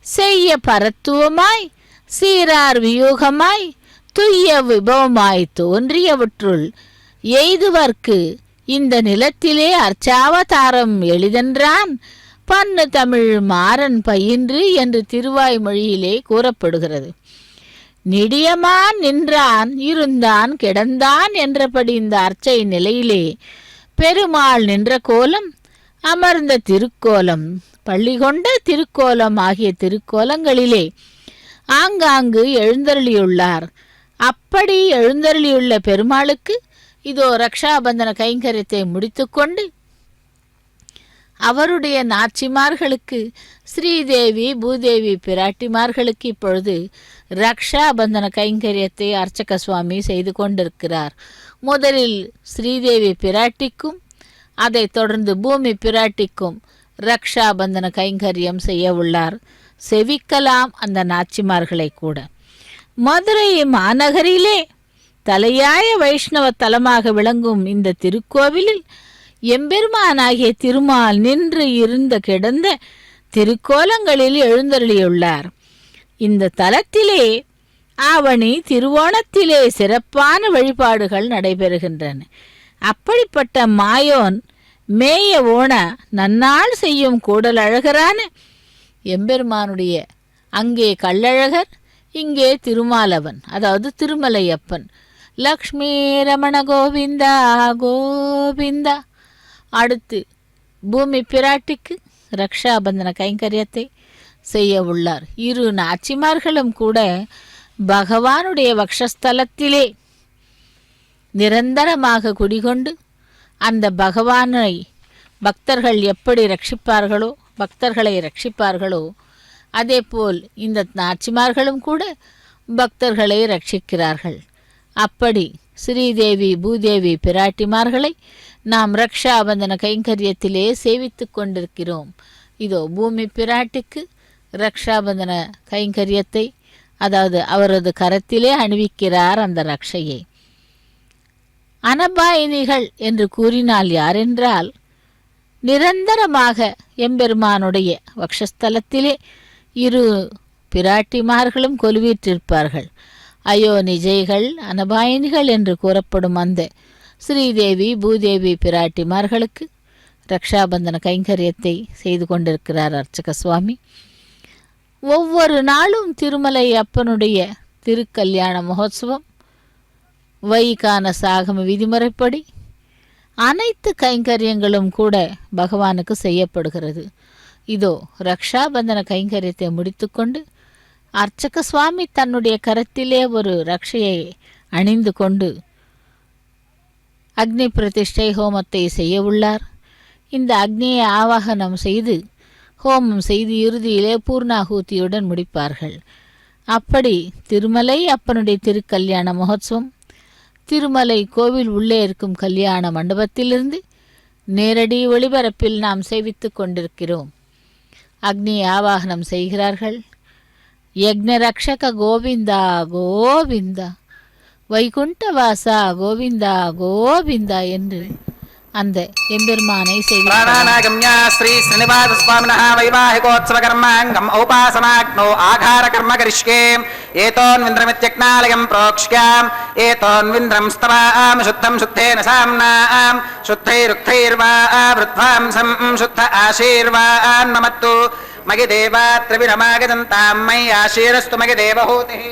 செய்ய பரத்துவமாய், சீரார் வியூகமாய், துய்ய விபவமாய் தோன்றியவற்றுள் எய்துவர்க்கு இந்த நிலத்திலே அர்ச்சாவதாரம் எளிதென்றான் பன்னு தமிழ் மாறன் பயின்று என்று திருவாய்மொழியிலே கூறப்படுகிறது. நெடியமான் நின்றான், இருந்தான், கிடந்தான் என்றபடி இந்த அர்ச்சை நிலையிலே பெருமாள் நின்ற கோலம், அமர்ந்த திருக்கோலம், பள்ளி கொண்ட திருக்கோலம் ஆகிய திருக்கோலங்களிலே ஆங்காங்கு எழுந்தருளியுள்ளார். அப்படி எழுந்தருளியுள்ள பெருமாளுக்கு இதோ ரக்ஷாபந்தன கைங்கரியத்தை முடித்துக்கொண்டு அவருடைய நாச்சிமார்களுக்கு, ஸ்ரீதேவி பூதேவி பிராட்டிமார்களுக்கு இப்பொழுது ரக்ஷாபந்தன கைங்கரியத்தை அர்ச்சக சுவாமி செய்து கொண்டிருக்கிறார். முதலில் ஸ்ரீதேவி பிராட்டிக்கும் அதைத் தொடர்ந்து பூமி பிராட்டிக்கும் ரக்ஷாபந்தன கைங்கரியம் செய்ய உள்ளார். செவிக்கலாம் அந்த நாச்சிமார்களை கூட. மதுரை மாநகரிலே தலையாய வைஷ்ணவ தலமாக விளங்கும் இந்த திருக்கோவிலில் எம்பெருமானாகிய திருமால் நின்று இருந்த கிடந்த திருக்கோலங்களில் எழுந்தருளியுள்ளார். இந்த தலத்திலே ஆவணி திருவோணத்திலே சிறப்பான வழிபாடுகள் நடைபெறுகின்றன. அப்படிப்பட்ட மாயோன் மேய ஓண நன்னாள் செய்யும் கூடல் அழகரான எம்பெருமானுடைய அங்கே கள்ளழகர், இங்கே திருமாலவன், அதாவது திருமலையப்பன். லக்ஷ்மி ரமண கோவிந்தா கோவிந்தா. அடுத்து பூமி பிராட்டிக்கு ரக்ஷாபந்தன கைங்கரியத்தை செய்ய உள்ளார். இரு நாச்சிமார்களும் கூட பகவானுடைய வக்ஷஸ்தலத்திலே நிரந்தரமாக குடிகொண்டு அந்த பகவானை பக்தர்கள் எப்படி ரட்சிப்பார்களோ, பக்தர்களை ரட்சிப்பார்களோ, அதேபோல் இந்த நாச்சிமார்களும் கூட பக்தர்களை ரட்சிக்கிறார்கள். அப்படி ஸ்ரீதேவி பூதேவி பிராட்டிமார்களை நாம் ரக்ஷாபந்தன கைங்கரியத்திலே சேவித்து கொண்டிருக்கிறோம். இதோ பூமி பிராட்டிக்கு ரக்ஷாபந்தன கைங்கரியத்தை, அதாவது அவரது கரத்திலே அணிவிக்கிறார் அந்த ரக்ஷையை. அனபாயினிகள் என்று கூறினால் யாரென்றால், நிரந்தரமாக எம்பெருமானுடைய வக்ஷஸ்தலத்திலே இரு பிராட்டிமார்களும் கொலுவீற்றிருப்பார்கள். அயோனிஜைகள், அனபாயினிகள் என்று கூறப்படும் அந்த ஸ்ரீதேவி பூதேவி பிராட்டிமார்களுக்கு ரக்ஷாபந்தன கைங்கரியத்தை செய்து கொண்டிருக்கிறார் அர்ச்சக சுவாமி. ஒவ்வொரு நாளும் திருமலை அப்பனுடைய திருக்கல்யாண மகோத்சவம் வைகான சாகம விதிமுறைப்படி அனைத்து கைங்கரியங்களும் கூட பகவானுக்கு செய்யப்படுகிறது. இதோ ரக்ஷாபந்தன கைங்கரியத்தை முடித்துக்கொண்டு அர்ச்சக சுவாமி தன்னுடைய கரத்திலே ஒரு ரக்ஷையை அணிந்து கொண்டு அக்னி பிரதிஷ்டை ஹோமத்தை செய்ய உள்ளார். இந்த அக்னியை ஆவாகனம் செய்து ஹோமம் செய்து இறுதியிலே பூர்ணாகூதியுடன் முடிப்பார்கள். அப்படி திருமலை அப்பனுடைய திருக்கல்யாண மகோத்சவம் திருமலை கோவில் உள்ளே இருக்கும் கல்யாண மண்டபத்திலிருந்து நேரடி ஒளிபரப்பில் நாம் சேவித்து கொண்டிருக்கிறோம். அக்னி ஆவாகனம் செய்கிறார்கள். யக்ஞ ரக்ஷக கோவிந்தா கோவிந்தா, வைகுண்டவாசா கோவிந்தா கோவிந்தா என்று அந்த எம்பெருமானை செய்து प्राणानागम्या श्री श्रीनिवास स्वामिनः वैवाहिकोत्सव कर्माङ्गम् औपासनाग्नौ आघार कर्म करिष्ये एतोन्विन्द्रमित्यज्ञालयं प्रोक्ष्याम् एतोन्विन्द्रं स्तवाम शुद्धं शुद्धेन साम्नाम् शुद्धैरुक्थैर्वा वृद्ध्वांसं शुद्ध आशीर्वान् नमत्तु मयि देवा त्रिविरमागदन्तां मयि आशीरस्तु मयि देवहूतिः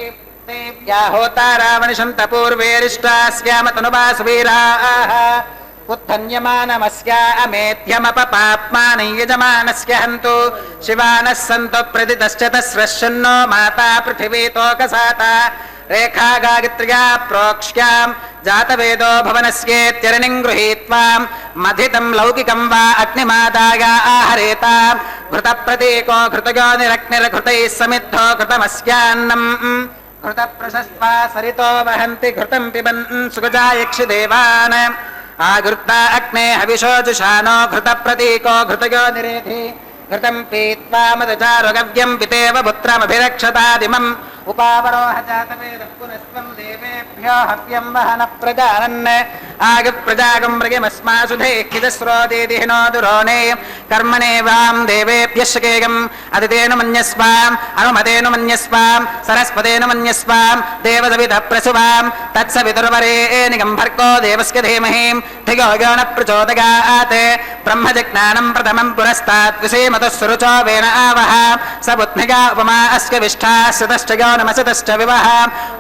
देव्या होता रावणिशन्त पूर्वेरिष्टास्याम तनुवासुवीराः उत्थन्यमानमस्यामेध्यमपपाप्मानं यजमानस्य हन्तु शिवानः सन्तु प्रदितश्च तस्रश्चन्नो माता पृथिवीतोकसाता रेखा गायत्र्या प्रोक्ष्यां जातवेदो भवनस्येत्यरणिं गृहीत्वा मथितं लौकिकं वा अग्निमादाय आहरेतां घृतप्रतीको घृतयोनिरग्निर्घृतैः समिद्धो घृतमस्यान्नम् घृतप्रशस्त्वा सरितो वहन्ति घृतं पिबन् सुगजा यक्षिदेवान् आगृत्ता अग्ने हविषोजुषानो घृतप्रतीको घृतयोनिरेधि घृतं पीत्वा मदचारुगव्यं पितेव पुत्रमभिरक्षतादिमम् उपावरोह जातवेदः पुनस्त्वं देवेभ्यो हव्यं वहन प्रजानन् आगप्रजागं मृगमस्मासु धैखिजस्रोदीदिहिनो दुरोणे कर्मणे वां देवेभ्यः शकेगम् अदितेन मन्यस्वाम् अनुमतेन मन्यस्वाम् सरस्वतेन मन्यस्वाम् देवसवितः प्रसुवां तत्सवितुर्वरेणिगं भर्गो देवस्य धीमहि धियो यो न प्रचोदयात् ब्रह्मजज्ञानं प्रथमं पुरस्तात् विषेमतः सुरुचो वेन आवह स बुद्धिगा उपमा अस्य विष्ठाश्रितश्च यो नमसतश्च विवह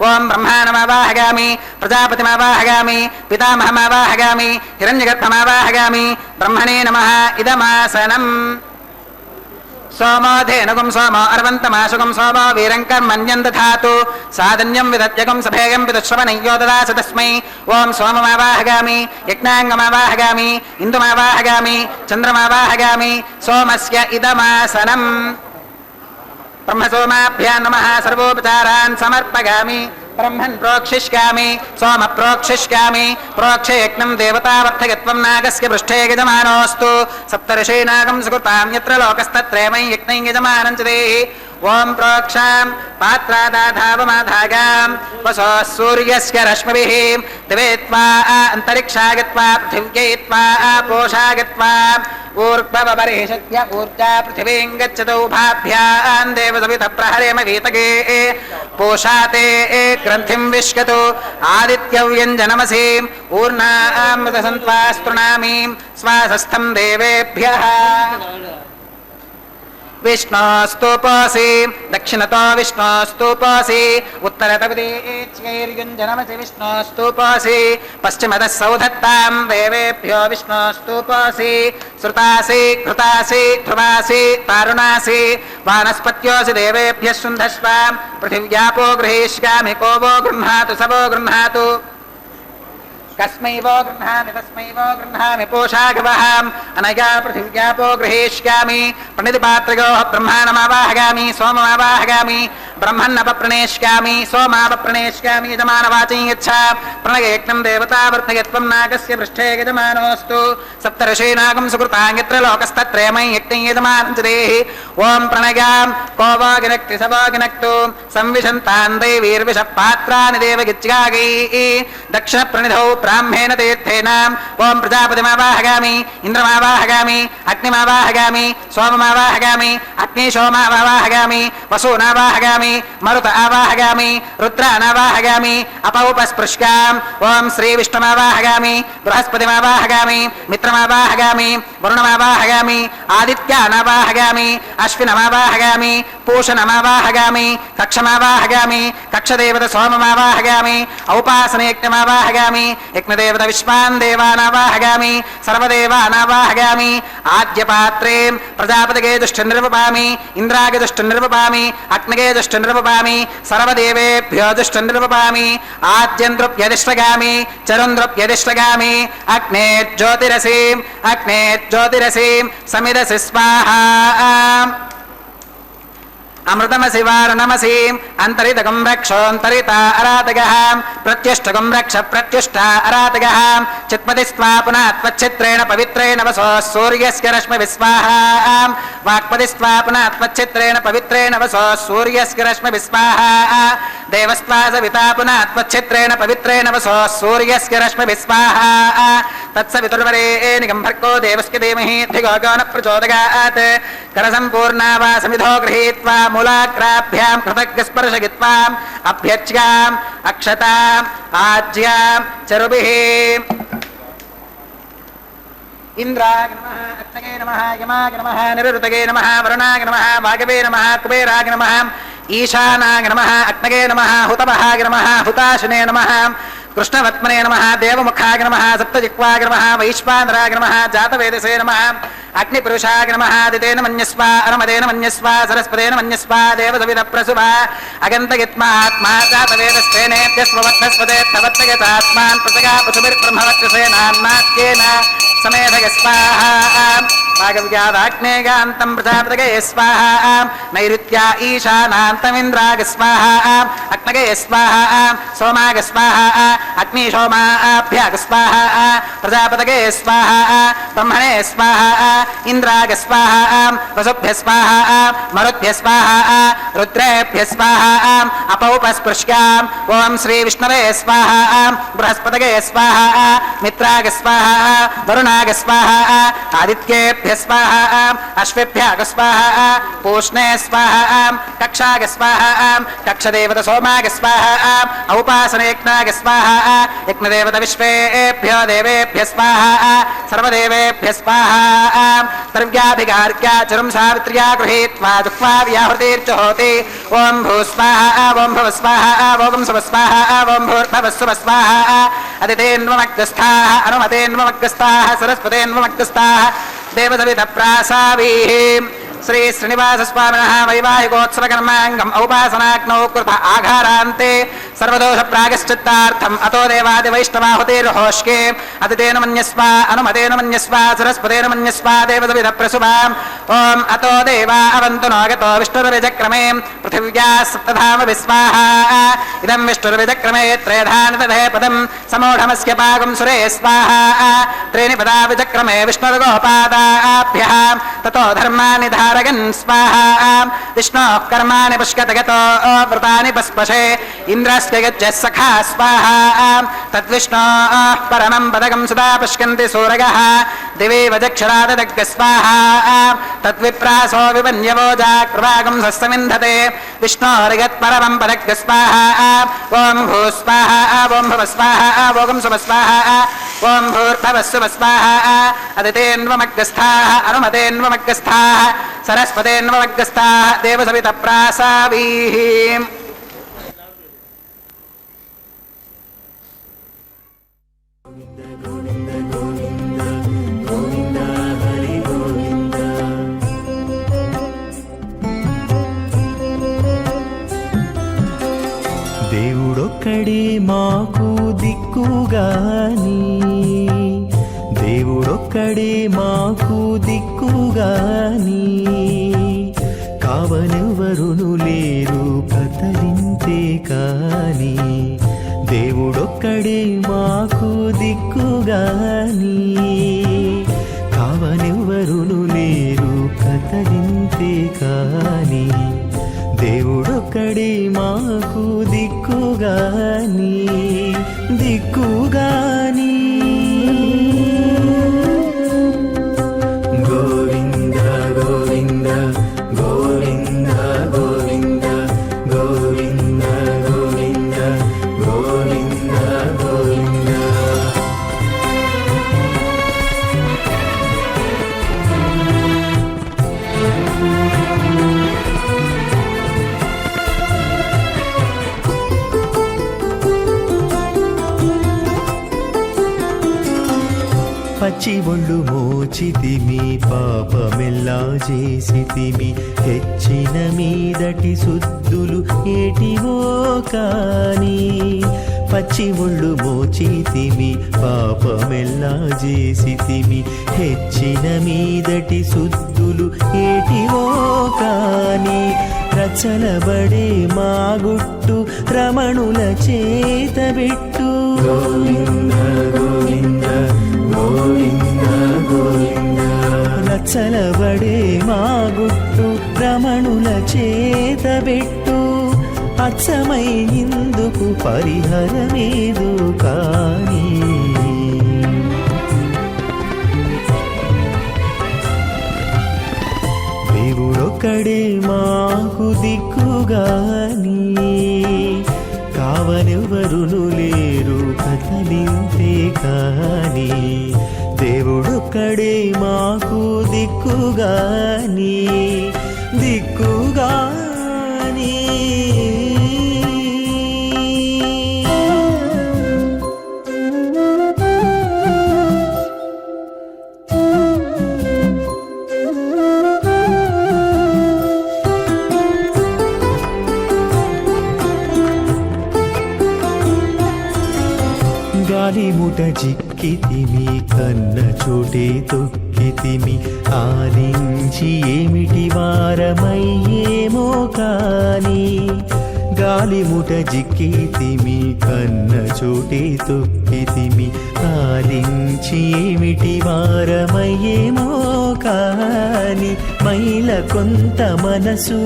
ओं ब्रह्माणमावाहयामि प्रजापतिमावाहयामि पितामहमावाहयामि हिरण्यगर्भमावाहयामि ब्रह्मणे नमः इदमासनम् सोमो धेनुगुं सोमो अर्वन्तमाशुगुं सोमो वीरं कर्मण्यं दधातु साधन्यं विदत्यगुं सभेयं विदुश्रवणय्यो ददासु तस्मै ओं सोममावाहयामि यज्ञाङ्गमावाहयामि इन्दुमावाहयामि चन्द्रमावाहयामि सोमस्य इदमासनम् ब्रह्मसोमाभ्यां नमः सर्वोपचारान् समर्पयामि ब्रह्मन् प्रोक्षिष्यामि सोम प्रोक्षिष्यामि प्रोक्षे यज्ञं देवतावर्थयत्वं नागस्य पृष्ठे यजमानोऽस्तु सप्तर्षि नागं सुकृतां यत्र लोकस्तत्रैवं यज्ञं यजमानं च देहि ओं प्रोक्षां पात्रादाधावमाधागां वसो सूर्यस्य रश्मिभिः दिवे त्वा अन्तरिक्षागत्वा पृथिव्यै त्वा पोषागत्वा ऊर्ध्वबर्हिषद्य ऊर्जा पृथिवीं गच्छतु उभाभ्यां देवसवितः प्रहरेम वीतगे पोषाते ग्रन्थिं विश्कतु आदित्यव्यञ्जनमसीम् ऊर्णामृतसन्त्वास्तृणामीं स्वासस्थं देवेभ्यः विष्णोस्तुपोऽसि दक्षिणतो विष्णोस्तुपोऽसि उत्तरतविदेच्यैर्युञ्जनमसि विष्णोस्तुपोऽसि पश्चिमतः सौधत्तां देवेभ्यो विष्णोस्तुपोऽसि श्रुतासि घृतासि ध्रुवासि तारुणासि वानस्पत्योऽसि देवेभ्यः शुन्धस्वां पृथिव्यापो गृहीष्यामि को वो गृह्णातु स वो गृह्णातु कस्मै वो गृह्णामि तस्मै वो गृह्णामि पोषागवहाम् अनया पृथिव्यापो गृहीष्यामि प्रणितिपात्रयोः ब्रह्माणमावाहयामि सोममावाहयामि ब्रह्मन्नपप्रणेष्यामि सोमापप्रणेष्यामि यजमानवाचीं यच्छा प्रणययज्ञं देवतावर्धयत्वं नागस्य पृष्ठे यजमानोऽस्तु सप्तर्षि नागं सुकृतां यत्र लोकस्तत्रयमं यज्ञं यजमानं च देहि ओं प्रणयां को वो गिनक्ति स वो गिनक्तु संविशन्तां दैवीर्विषः पात्राणि देवगिज्गागैः दक्षिणप्रणिधौ ब्राह्मेण तीर्थेन ओं प्रजापतिमावाहयामि इन्द्रमावाहयामि अग्निमावाहयामि सोममावाहयामि अग्निशोमावाहयामि वसूनावाहयामि मरुत आवाहयामि रुद्रानावाहयामि अपौपस्पृश्याम् ओं श्रीविष्णुमावाहयामि बृहस्पतिमावाहयामि मित्रमावाहयामि वरुणमावाहयामि आदित्यानावाहयामि अश्विनमावाहयामि पूषणमावाहयामि कक्षमावाहयामि कक्षदेवत सोममावाहयामि औपासनयज्ञमावाहयामि यज्ञदेवत विश्वान् देवानावाहयामि सर्वदेवानावाहयामि आद्यपात्रे प्रजापतिगे दुष्टनिर्वपामि इन्द्रागे दुष्टनिर्वपामि अग्निगे दुष्टनिर्वपामि सर्वदेवेभ्यो दुष्टनिर्वपामि आद्यन्द्रुप्यदिष्टगामि चरुन्द्रुप्यदिष्टगामि अग्ने ज्योतिरसीं समिदसि स्वाहा అమృతమసి వారణమసీం అంతరితకం రక్షోంతరిత అరాతగః ప్రత్యుష్టకం రక్ష ప్రత్యుష్ట అరాతగః చిత్పతిస్త్వా పునః త్వచ్చిత్రేణ పవిత్రేణ వసో సూర్యస్య రశ్మిభిః స్వాహా వాక్పతిస్త్వా పునః త్వచ్చిత్రేణ పవిత్రేణ వసో సూర్యస్య రశ్మిభిః స్వాహా దేవస్త్వా సవితా పునః త్వచ్చిత్రేణ పవిత్రేణ వసో సూర్యస్య రశ్మిభిః స్వాహా తత్సవితుర్వరేణికం భర్గో దేవస్య ధీమహి ధియో యో నః ప్రచోదయాత్ కరసంపూర్ణా వా సమిధో గృహీత్వా మూలాగ్రాభ్యాం కృతజ్ఞస్పర్శగిత్వాం అభ్యర్చ్యాం అక్షతాం ఆజ్యాం చరుభిః ఇంద్రాయ నమః అగ్నగే నమః యమాయ నమః నిరుతగే నమః వరుణాయ నమః వాగవే నమః కుబేరాయ నమః ఈశానాయ నమః అగ్నగే నమః హుతవహాయ నమః హుతాశనే నమః కృష్ణవత్మనే నమః దేవముఖాయ నమః సప్తజిహ్వాయ నమః వైశ్వానరాయ నమః జాతవేదసే నమః అగ్నిపురుషాయ నమః ఆదితేన మన్యస్వ అరమదేన మన్యస్వ సరస్వతేన మన్యస్వ దేవసవిద ప్రసువ అగంతగిత్మాత్మా జాతవేదస్వేనేభ్యస్వవత్నస్వదే తవత్తగతాత్మాన్ పృథగా పశుభిర్బ్రహ్మవత్సేనాన్మాత్యేన సమేధగ స్వాహా భాగవ్యాదాగ్నేగాంతం ప్రజాపతగే స్వాహా నైరుత్యా ఈశానాంతమింద్రాగ స్వాహా అగ్నగే స్వాహా సోమాగ స్వాహా అగ్నిశోమాభ్యాగ స్వాహా ప్రజాపతగే స్వాహా బ్రహ్మణే స్వాహా ఇంద్రాగ స్వాహా వసుభ్య స్వాహా మరుద్భ్య స్వాహా రుద్రేభ్య స్వాహా అపౌపస్పృశ్యాం ఓం శ్రీ విష్ణవే స్వాహా బృహస్పతగే స్వాహా మిత్రాగ స్వాహా వరుణాగ స్వాహా ఆదిత్యేభ్య స్వాహా అశ్వేభ్యాగ స్వాహా పూష్ణే స్వాహా కక్షాగ స్వాహా కక్షదేవత సోమాగ స్వాహా ఔపాసనేజ్ఞాగ స్వాహా యజ్ఞదేవత విశ్వేభ్యో దేవేభ్య స్వాహా సర్వదేవేభ్య స్వాహా ద్రవ్యాభిగార్గ్యాచరం సావిత్ర్యా గృహీత్వా దుఃఖా వ్యాహృతిర్జహోతి ఓం భూ స్వాహా ఓం భవ స్వాహా ఓం శుభ స్వాహా ఓం భూర్భవ శుభ స్వాహా అదితేన్వమగ్రస్థాః అనుమతేన్వమగ్రస్థాః సరస్వతేన్వమగ్రస్థాః దేవసవిత ప్రాసావీః శ్రీ శ్రీనివాస స్వామినః వైవాహికోత్సవకర్మాంగం ఔపాసనాగ్నౌ కృత ఆఘారాంతే సర్వదోష ప్రాగశ్చిత్తార్థం అతో దేవాది వైష్ణవాహుతిర్హోష్కే అతితేన మన్యస్వ అనుమతేన మన్యస్వ సరస్వతేన మన్యస్వ దేవసవిధ ప్రసుభాం ఓం అతో దేవా అవంతు నోగతో విష్ణుర్విజక్రమే పృథివ్యా సప్తధామ విస్వాహా ఇదం విష్ణుర్విజక్రమే త్రేధాని తదే పదం సమూఢమస్య పాగం సురే స్వాహా త్రీణి పదా విజక్రమే విష్ణుర్గోపాదాభ్యః తతో ధర్మాని ధారగన్ స్వాహా విష్ణోః కర్మాణి పుష్కతగతో వ్రతాని పస్పశే ఇంద్రస్య యజ్ఞ సఖా స్వాహా తద్విష్ణోః పరమం పదకం సదా పుష్కంతి సూరగః దివే వజక్షరాదగ్గ స్వాహా తద్విప్రాసో వివన్యవోజాకృవాగం సస్తమింధతే విష్ణోరిగత్ పరమం పదగ్గ స్వాహా ఓం భూ స్వాహా ఓం భవ స్వాహా ఓం శుభ స్వాహా ఓం భూర్భవ శుభ స్వాహా అదితేన్వమగ్రస్థాః అనుమతేన్వమగ్రస్థాః సరస్వతేన్వమగ్రస్థాః దేవసవిత ప్రాసావీః దేవుడొక్కడే మాకు దిక్కుగాని దేవుడొక్కడే మాకు దిక్కుగాని కావనెవ్వరును లేరు కతలింతే కాని దేవుడొక్కడే మాకు దిక్కుగాని కావనెవ్వరును లేరు కతలింతే కాని దేవుడొక్కడే మాకు దిక్కుగాని దిక్కుగాని గోవింద గోవింద గోవింద గోవింద గోవింద గోవింద గోవింద గోవింద పచ్చి ఒళ్ళు మోచితిమి పాపమెల్లా చేసితిమి హెచ్చిన మీదటి శుద్ధులు ఏటివో కాని పచ్చి ఒళ్ళు మోచితిమి పాపమెల్లా చేసితిమి హెచ్చిన మీదటి శుద్ధులు ఏటివో కాని రచలబడే మా గుట్టు రమణుల చేతబెట్టు. గోవింద గోవింద గోవింద గోవింద. రచలబడే మా గుట్టు రమణుల చేతబెట్టు. అచ్చమై ఇందుకు పరిహరమేదు కాని. దేవుడొక్కడే మాకు దిక్కుగాని కావనెవరును లేరు కదలింతే కాని. దేవుడొక్కడే మాకు దిక్కుగాని దిక్కుగాని. గాలిముట చిక్కితిమి కన్న చోటే తొక్కితిమి ఆలించి ఏమిటి వారమయ్యేమో కాని. గాలిముట జిక్కితిమి కన్న చోటే తొక్కితిమి ఆలించి ఏమిటి వారమయ్యేమో కాని. మైల కొంత మనసు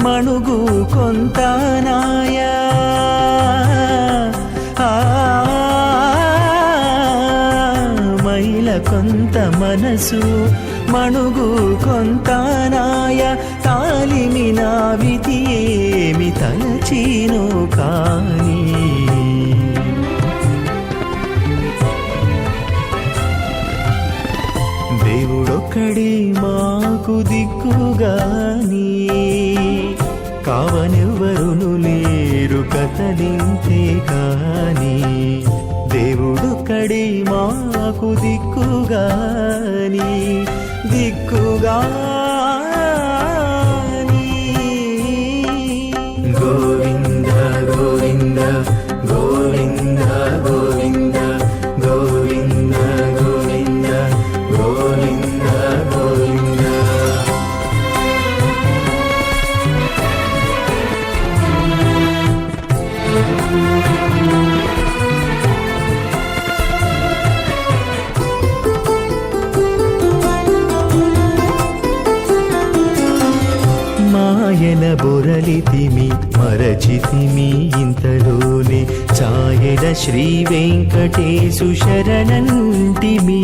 మణుగు కొంత నాయా. మైల కొంత మనసు మణుగు కొంత నాయ. తాలిమి నా విధి ఏమి తలచినో కాని. దేవుడొక్కడే మాకు దిక్కుగాని కావనెవ్వరును లేరు కదలింతే కాని. దేవుడొక్కడే మాకు దిక్కుగాని దిక్కుగాని. గోవింద గోవింద గోవింద గోవింద గోవింద గోవింద గోవింద గోవింద. మాయల బొరలితిమి మరచితిమి ఇంతలోనే ఛాయల శ్రీ వెంకటేశు శరణంటిమి.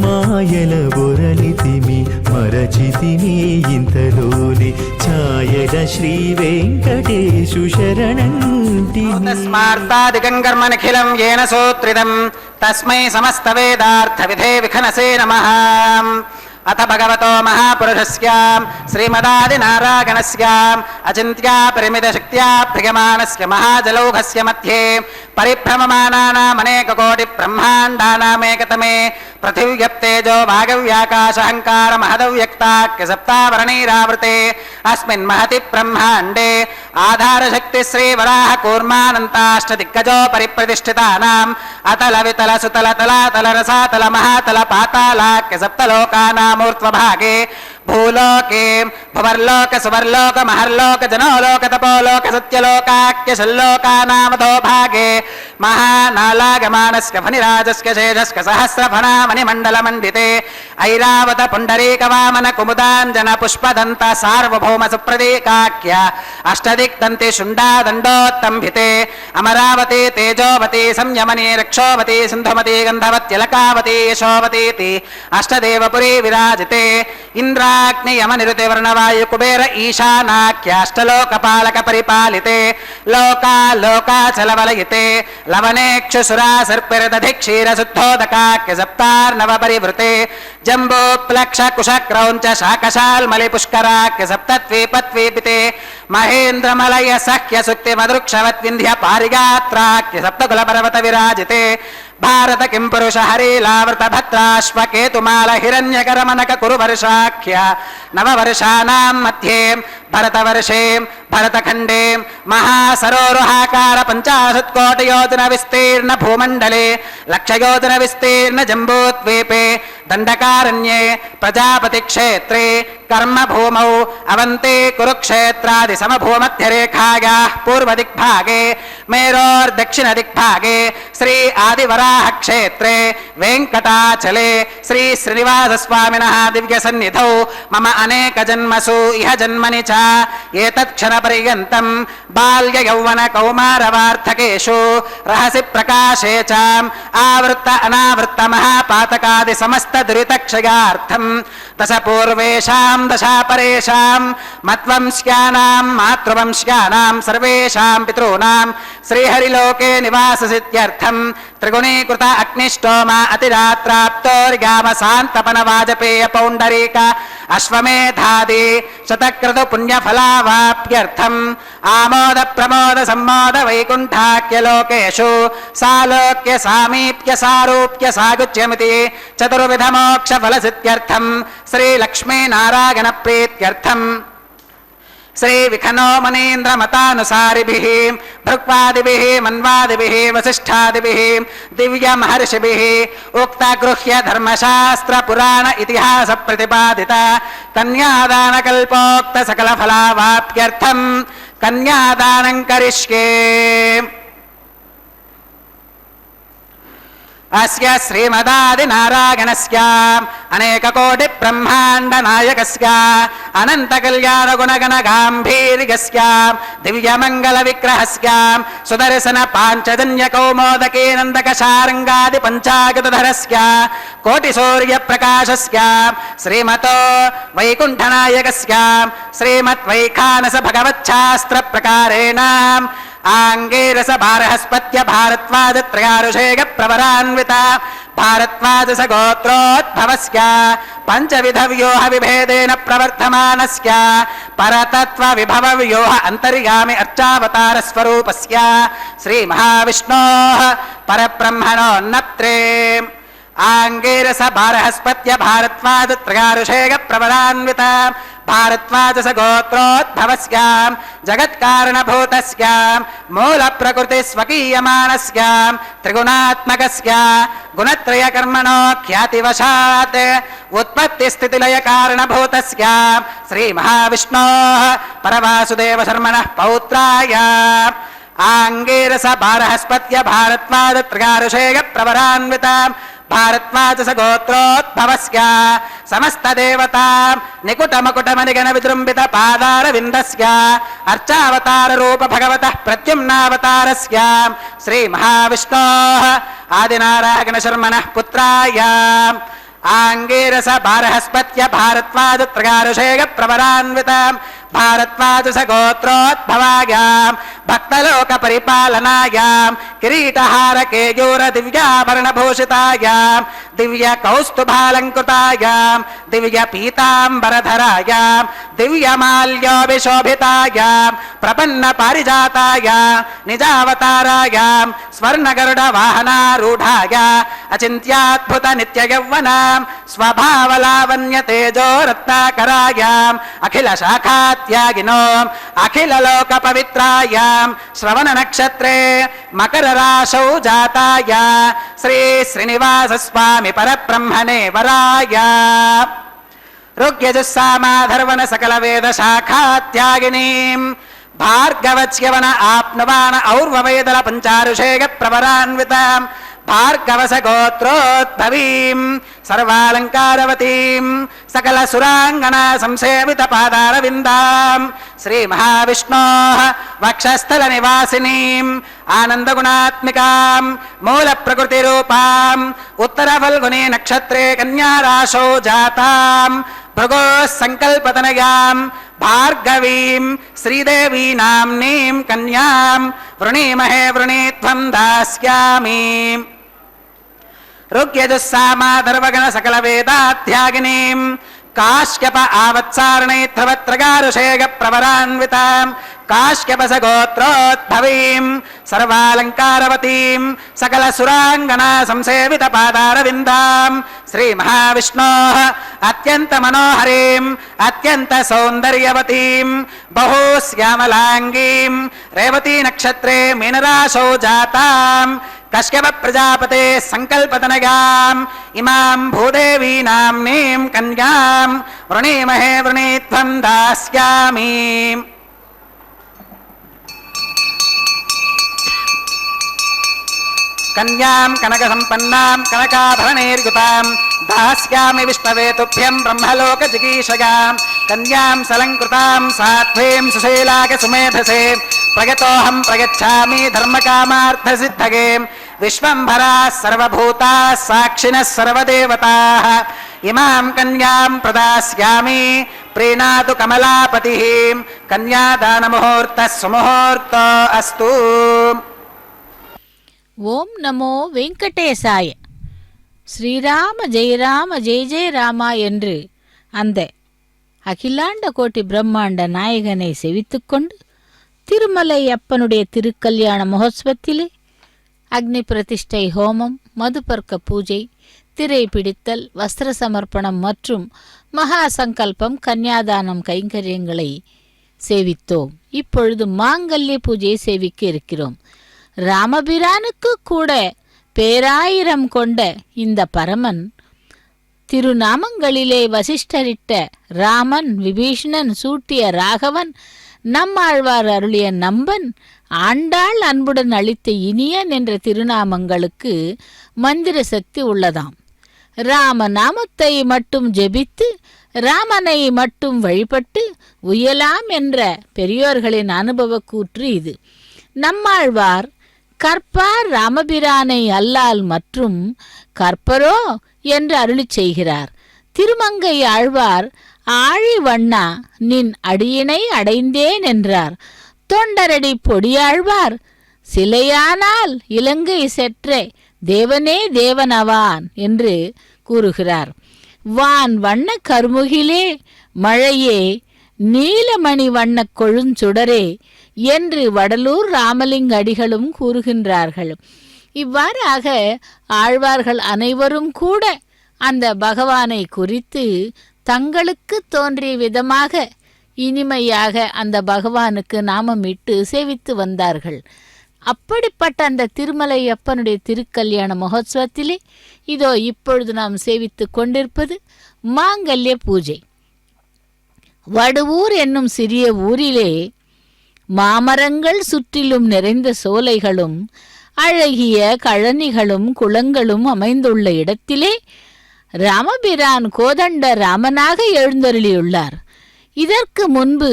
మాయల బొరలితిమి మరచితిమి ఇంతలోనే ఛాయల శ్రీ వెంకటేశు శరణంటిమి. తస్మార్థాదికం కర్మనిఖిలం येन సూత్రితం తస్మై సమస్త వేదార్థ విధే విఖనసే నమః. అథ భగవతో మహాపురుషస్య శ్రీమదాది నారాయణస్య అచింత్యా పరిమిత శక్త్యా ప్రియమాణస్య మహాజలౌఘస్య మధ్యే పరిభ్రమమానానామనేక కోటి బ్రహ్మాండానామేకతమే పృథివ్యప్తేజో వాగవ్యాకాశహంకార మహదవ్యక్తాఖ్య సప్తావరణైరావృతే అస్మిన్ మహతి బ్రహ్మాండే ఆధారశక్తి శ్రీ వరాహ కూర్మానంతాష్టదిగ్గజో పరిప్రతిష్ఠితానాం అతల వితల సుతల తలాతల రసాతల మహాతల పాతాళాఖ్య సప్తలోకానామూర్ధ్వభాగే భూలోకే భువర్లోక సువర్లోక మహర్లోక జనోలోక తపోలోక సత్యలోకాఖ్య షల్లోకానామధో భాగే మహానాలాగమానస్య ఫణిరాజస్య శేషస్య సహస్రఫణామణి మండలమండితే ఐరావత పుండరీక వామన కుముదాంజన పుష్పదంత సార్వభౌమ సుప్రదీకాఖ్య అష్టదిక్దంతి శుండాదండోత్తంభితే అమరావతి తేజోవతి సంయమని రక్షోవతి సింధుమతి గంధవత్యలకావతి యశోవతీతి అష్టదేవపురీ విరాజితే ఇంద్రాగ్ని యమనిరుతి వర్ణవాయు కుబేర ఈశానాఖ్యాష్టలోకపాలక పరిపాలితే లోకా లోకాచలవలయితే లవనేక్షు సురా సర్పిరదధి క్షీర శుద్ధోదకాఖ్య సప్తార్ణవ పరివృతే జంబో ప్లక్ష కుశ క్రౌంచ శాకశాల్మలి పుష్కరాఖ్య సప్తద్వీపద్వీపితే మహేంద్రమలయ సఖ్య సుక్తి మదృక్షవత్ వింధ్య పారిగాత్రాఖ్య సప్తకుల పర్వత విరాజితే భారత కిం పురుష హరీలావృత భద్రాశ్వకేతుమాల హిరణ్యకరమనక కురు వర్షాఖ్య నవవర్షానాం మధ్యే भरतवर्षे भरतखण्डे महासरोरुहाकार 50 कोटियोजन विस्तीर्ण भूमण्डले लक्षयोजन विस्तीर्ण जम्बूद्वीपे दण्डकारण्ये प्रजापतिक्षेत्रे कर्मभूमौ अवन्ते कुरुक्षेत्रादि समभूमध्यरेखायाः पूर्वदिग्भागे मेरोर्दक्षिणदिग्भागे श्री आदिवराहक्षेत्रे वेङ्कटाचले श्री श्रीनिवासस्वामिनः दिव्यसन्निधौ मम अनेकजन्मसु इह जन्मनि च एतत्क्षणपर्यन्तं बाल्ययौवनकौमारवार्धकेषु रहसि प्रकाशे च आवृत्त अनावृत्त महापातकादि समस्त दुरितक्षयार्थं दश पूर्वेषां दशापरेषां मत्वंश्यानां मातृवंश्यानां सर्वेषां पितॄणां श्रीहरिलोके निवाससिद्ध्यर्थं त्रिगुणीकृत अग्निष्टोम अतिरात्राप्तोर्गामसान्तपनवाजपेय पौण्डरीक अश्वमेधादि शतक्रतु पुण्यफलावाप्यर्थम् आमोद प्रमोद सम्मोद वैकुण्ठाख्यलोकेषु सालोक्य सामीप्य सारूप्य सागुच्यमिति चतुर्विध मोक्ष फलसिद्ध्यर्थम् श्रीलक्ष्मीनारायण प्रीत्यर्थम् श्री विखनो मुनीन्द्र मतानुसारिभिः भृक्वादिभिः मन्वादिभिः वसिष्ठादिभिः दिव्य महर्षिभिः उक्त गृह्य धर्मशास्त्र पुराण इतिहास प्रतिपादित कन्यादान कल्पोक्त सकल फलावाप्यर्थं कन्यादानं करिष्ये। अस्य श्रीमदादिनारायणस्य अनेककोटि ब्रह्माण्ड नायकस्य अनंत कल्याण गुणगण गांभीर्यस्य दिव्यमंगल विग्रहस्य सुदर्शन पांचजन्य कौमोदके नंदक शारंगादि पंचागतधरस्य कोटि सूर्य प्रकाशस्य श्रीमतो वैकुंठनायकस्य श्रीमत् वैखानस भगवच्छास्त्र प्रकारेण आंगीरस भारहस्पत्य भारद्वाज त्रयारुषेग प्रवरान्वित भारद्वाज गोत्रोद्भवस्य पंचविध व्यूह विभेदेन प्रवर्तमानस्य परतत्व विभव व्यूह अंतर्यामि अर्चावतार स्वरूपस्य श्री महाविष्णोः परब्रह्मणोन्नत्रे आंगीरस भारहस्पत्य भारद्वाज त्रयारुषेग प्रवरान्वित भारद्वाज गोत्रोद्भवस्य जगत्कारणभूतस्य मूल प्रकृति स्वकीयमानस्य त्रिगुणात्मकस्य गुणत्रय कर्मणो ख्यातिवशात् उत्पत्ति स्थितिलय कारणभूतस्य श्री महाविष्णोः परवासुदेव शर्मणः पौत्राय आंगीरस भारहस्पत्य भारद्वाज त्रयारुषेग प्रवरान्वित भारद्वाज गोत्रोद्भवस्य समस्त देवता निकुट मकुट मणिगण विजृंभित पादार विंदस्य अर्चावतार रूप भगवतः प्रद्युम्नावतारस्य श्री महाविष्णोः आदिनारायण शर्मणः पुत्राय आंगीरस भारहस्पत्य भारद्वाज त्रयारुषेग प्रवरान्वित भारद्वाज गोत्रोद्भवाय भक्तलोक परिपालनाय किरीटहार केयूर दिव्याभरण भूषिताय दिव्य कौस्तुभालंकृताय दिव्य पीतांबरधराय दिव्य माल्योभिशोभिताय प्रपन्न पारिजाताय निजावताराय स्वर्णगरुड वाहनारूढ़ाय अचिंत्याद्भुत नित्य यौवन स्वभावलावण्य तेजो रत्नाकराय अखिल शाखात्यागिनो अखिल लोक पवित्राय श्रवण नक्षत्रे मकर राशौ जाताय श्री श्रीनिवास स्वामी परब्रह्मणे वराय ऋग्यजुस्सामाधर्वण सकल वेद शाखात्यागिनीं भार्गवच्यवन आप्नुवान और्ववेदल पंचारुषेग प्रवरान्वितां भार्गवस गोत्रोद्भवीं सर्वालंकारवतीं सकल सुरांगना संसेवित पादारविंदां श्री महाविष्णोः वक्षस्थल निवासिनीं आनंद गुणात्मिकां मूल प्रकृति रूपां उत्तर फल्गुनी नक्षत्रे कन्या राशौ जातां भृगो संकल्पतनयां भार्गवीं श्रीदेवी नाम्नीं कन्यां वृणीमहे वृणीत्वं दास्यामि ऋग्यजुस्सामाधर्वगण सकल वेदाध्यागिनीं काश्यप आवत्सारणैत्रवत्रगारुषेग प्रवरान्वितां काश्यपस गोत्रोद्भवीं सर्वालंकारवतीं सकल सुरांगना संसेवित पादारविन्दां श्री महाविष्णोः अत्यंत मनोहरीं अत्यंत सौंदर्यवतीं बहुश्यामलांगीं रेवती नक्षत्रे मीनराशौ जातां कश्यप प्रजापते संकल्पतनयाम् इमां भूदेवी नाम्नीं कन्यां वृणीमहे वृणीत्वं दास्यामि। कन्यां कनकसम्पन्नां कनकाभरणैर्युतां दास्यामि विष्णवे तुभ्यं ब्रह्मलोकजिगीषयां कन्यां सलङ्कृतां साध्वीं सुशीलाक सुमेधसे प्रगतोऽहं प्रगच्छामि धर्मकामार्थसिद्धये विश्वम्भराः सर्वभूताः साक्षिणः सर्वदेवताः इमां कन्यां प्रदास्यामि प्रीणातु कमलापतिः कन्यादानमुहूर्तः सुमुहूर्तो अस्तु। ஓம் நமோ வெங்கடேசாய. ஸ்ரீராம ஜெயராம ஜெய ஜெய ராமா என்று அந்த அகிலாண்ட கோட்டி பிரம்மாண்ட நாயகனை செவித்துக்கொண்டு திருமலை அப்பனுடைய திருக்கல்யாண மகோத்சவத்திலே அக்னி பிரதிஷ்டை ஹோமம், மதுபர்க்க பூஜை, திரை பிடித்தல், வஸ்திர சமர்ப்பணம் மற்றும் மகா சங்கல்பம் கன்னியாதானம் கைங்கரியங்களை சேவித்தோம். இப்பொழுது மாங்கல்ய பூஜையை சேவிக்க இருக்கிறோம். ராமபிரானுக்கு கூட பேராயிரம் கொண்ட இந்த பரமன் திருநாமங்களிலே வசிஷ்டரிட்ட ராமன், விபீஷணன் சூட்டிய ராகவன், நம்மாழ்வார் அருளிய நம்பன், ஆண்டாள் அன்புடன் அளித்த இனியன் என்ற திருநாமங்களுக்கு மந்திர சக்தி உள்ளதாம். ராம நாமத்தை மட்டும் ஜெபித்து ராமனை மட்டும் வழிபட்டு உயலாம் என்ற பெரியோர்களின் அனுபவ கூற்று இது. நம்மாழ்வார் கற்பார் ராமபிரானை அல்லால் மற்றும் கற்பரோ என்று அருளி செய்கிறார். திருமங்கை ஆழ்வார் ஆழி வண்ணா நின் அடியினை அடைந்தேன் என்றார். தொண்டரடி பொடியாழ்வார் சிலையானால் இலங்கை செற்றே தேவனே தேவனவான் என்று கூறுகிறார். வான் வண்ண கருமுகிலே மழையே நீலமணி வண்ண கொழுஞ்சுடரே என்று வடலூர் ராமலிங்க அடிகளும் கூறுகின்றார்கள். இவ்வாறாக ஆழ்வார்கள் அனைவரும் கூட அந்த பகவானை குறித்து தங்களுக்கு தோன்றிய விதமாக இனிமையாக அந்த பகவானுக்கு நாமமிட்டு சேவித்து வந்தார்கள். அப்படிப்பட்ட அந்த திருமலை அப்பனுடைய திருக்கல்யாண மகோத்சவத்திலே இதோ இப்பொழுது நாம் சேவித்து கொண்டிருப்பது மாங்கல்ய பூஜை. வடுவூர் என்னும் சிறிய ஊரிலே மாமரங்கள் சுற்றிலும் நிறைந்த சோலைகளும் அழகிய கழனிகளும் குளங்களும் அமைந்துள்ள இடத்திலே ராமபிரான் கோதண்ட ராமனாக எழுந்தருளியுள்ளார். இதற்கு முன்பு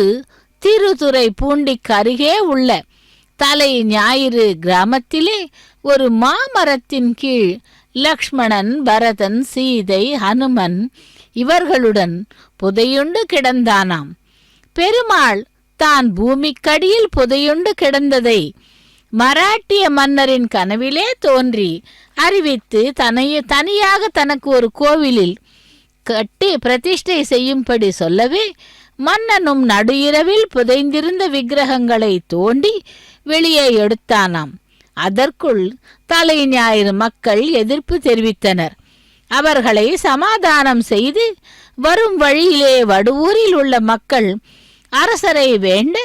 திருத்துறை பூண்டிக்கு அருகே உள்ள தலை ஞாயிறு கிராமத்திலே ஒரு மாமரத்தின் கீழ் லக்ஷ்மணன், பரதன், சீதை, ஹனுமன் இவர்களுடன் புதையுண்டு கிடந்தானாம். பெருமாள் தான் பூமிக்கடியில் புதையுண்டு கிடந்ததை மராட்டிய மன்னரின் கனவிலே தோன்றி அறிவித்து தனியாக தனக்கு ஒரு கோவிலில் கட்டி பிரதிஷ்டை செய்யும்படி சொல்லவே மன்னனும் நடு இரவில் புதைந்திருந்த விக்கிரகங்களை தோண்டி வெளியே எடுத்தானாம். அதற்குள் தலை ஞாயிறு மக்கள் எதிர்ப்பு தெரிவித்தனர். அவர்களை சமாதானம் செய்து வரும் வழியிலே வடுவூரில் உள்ள மக்கள் அரசரை வேண்ட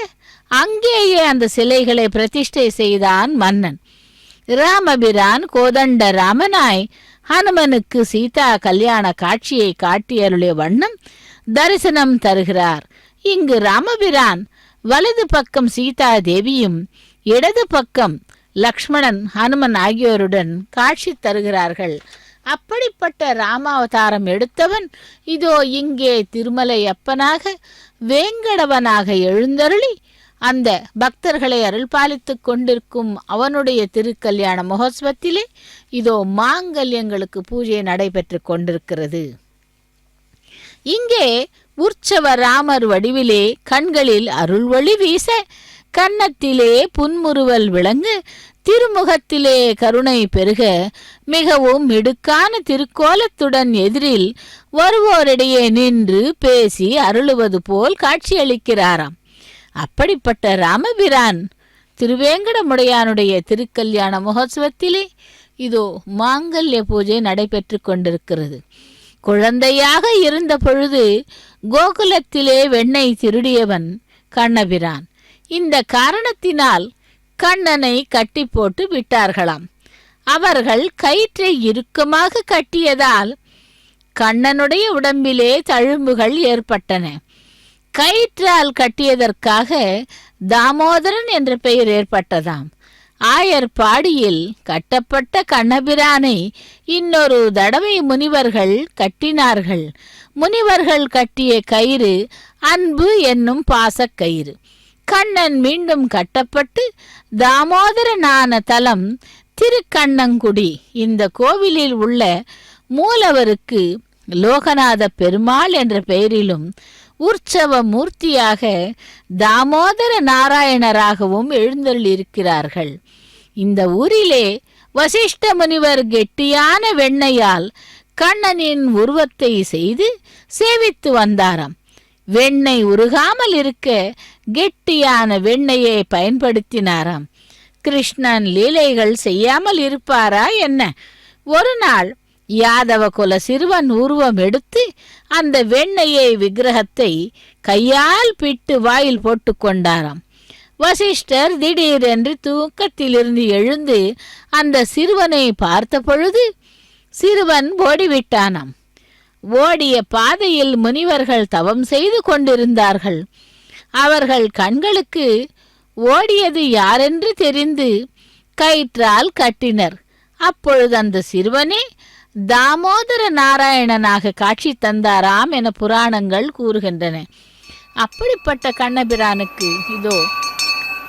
அங்கேயே அந்த சிலைகளை பிரதிஷ்டை செய்தான் மன்னன். ராமபிரான் கோதண்ட ராமனாய் ஹனுமனுக்கு சீதா கல்யாண காட்சியை காட்டியருளிய வண்ணம் தரிசனம் தருகிறார். இங்கு ராமபிரான் வலது பக்கம் சீதா தேவியும் இடது பக்கம் லக்ஷ்மணன், ஹனுமன் ஆகியோருடன் காட்சி தருகிறார்கள். அப்படிப்பட்ட ராமாவதாரம் எடுத்தவன் இதோ இங்கே திருமலை அப்பனாக வேங்கடவனாக எழுந்தருளி அந்த பக்தர்களை அருள்பாலித்துக் கொண்டிருக்கும் அவனுடைய திருக்கல்யாண மகோத்சவத்திலே இதோ மாங்கல்யங்களுக்கு பூஜை நடைபெற்று கொண்டிருக்கிறது. இங்கே உற்சவ ராமர் வடிவிலே கண்களில் அருள்வொளி வீச, கன்னத்திலே புன்முறுவல் விளங்க, திருமுகத்திலே கருணை பெருக, மிகவும் மிடுக்கான திருக்கோலத்துடன் எதிரில் வருவோரிடையே நின்று பேசி அருளுவது போல் காட்சியளிக்கிறாராம். அப்படிப்பட்ட ராமபிரான் திருவேங்கடமுடையானுடைய திருக்கல்யாண மகோத்சவத்திலே இதோ மாங்கல்ய பூஜை நடைபெற்று கொண்டிருக்கிறது. குழந்தையாக இருந்த பொழுது கோகுலத்திலே வெண்ணெய் திருடியவன் கண்ணபிரான். இந்த காரணத்தினால் கண்ணனை கட்டி போட்டு விட்டார்களாம். அவர்கள் கயிற்றை இறுக்கமாக கட்டியதால் கண்ணனுடைய உடம்பிலே தழும்புகள் ஏற்பட்டன. கயிற்றால் கட்டியதற்காக தாமோதரன் என்ற பெயர் ஏற்பட்டதாம். ஆயர்பாடியில் கட்டப்பட்ட கண்ணபிரானை இன்னொரு தடவை முனிவர்கள் கட்டினார்கள். முனிவர்கள் கட்டிய கயிறு அன்பு என்னும் பாசக்கயிறு. கண்ணன் மீண்டும் கட்டப்பட்டு தாமோதரனான தலம் திருக்கண்ணங்குடி. இந்த கோவிலில் உள்ள மூலவருக்கு லோகநாத பெருமாள் என்ற பெயரிலும் உற்சவ மூர்த்தியாக தாமோதர நாராயணராகவும் எழுந்தருளியிருக்கிறார்கள். இந்த ஊரிலே வசிஷ்ட முனிவர் கெட்டியான வெண்ணையால் கண்ணனின் உருவத்தை செய்து சேவித்து வந்தாராம். வெண்ணெய் உருகாமல் இருக்க கெட்டியான வெண்ணெயை பயன்படுத்தினாராம். கிருஷ்ணன் லீலைகள் செய்யாமல் இருப்பாரா என்ன? ஒரு நாள் யாதவ குல சிறுவன் உருவம் எடுத்து அந்த வெண்ணெயை விக்கிரகத்தை கையால் பிட்டு வாயில் போட்டு கொண்டாராம். வசிஷ்டர் திடீரென்று தூக்கத்திலிருந்து எழுந்து அந்த சிறுவனை பார்த்த பொழுது சிறுவன் ஓடிவிட்டானாம். ஓடிய பாதையில் முனிவர்கள் தவம் செய்து கொண்டிருந்தார்கள். அவர்கள் கண்களுக்கு ஓடியது யாரென்று தெரிந்து கயிற்றால் கட்டினர். அப்பொழுது அந்த சிறுவனே தாமோதர நாராயணனாக காட்சி தந்தாராம் என புராணங்கள் கூறுகின்றன. அப்படிப்பட்ட கண்ணபிரானுக்கு இதோ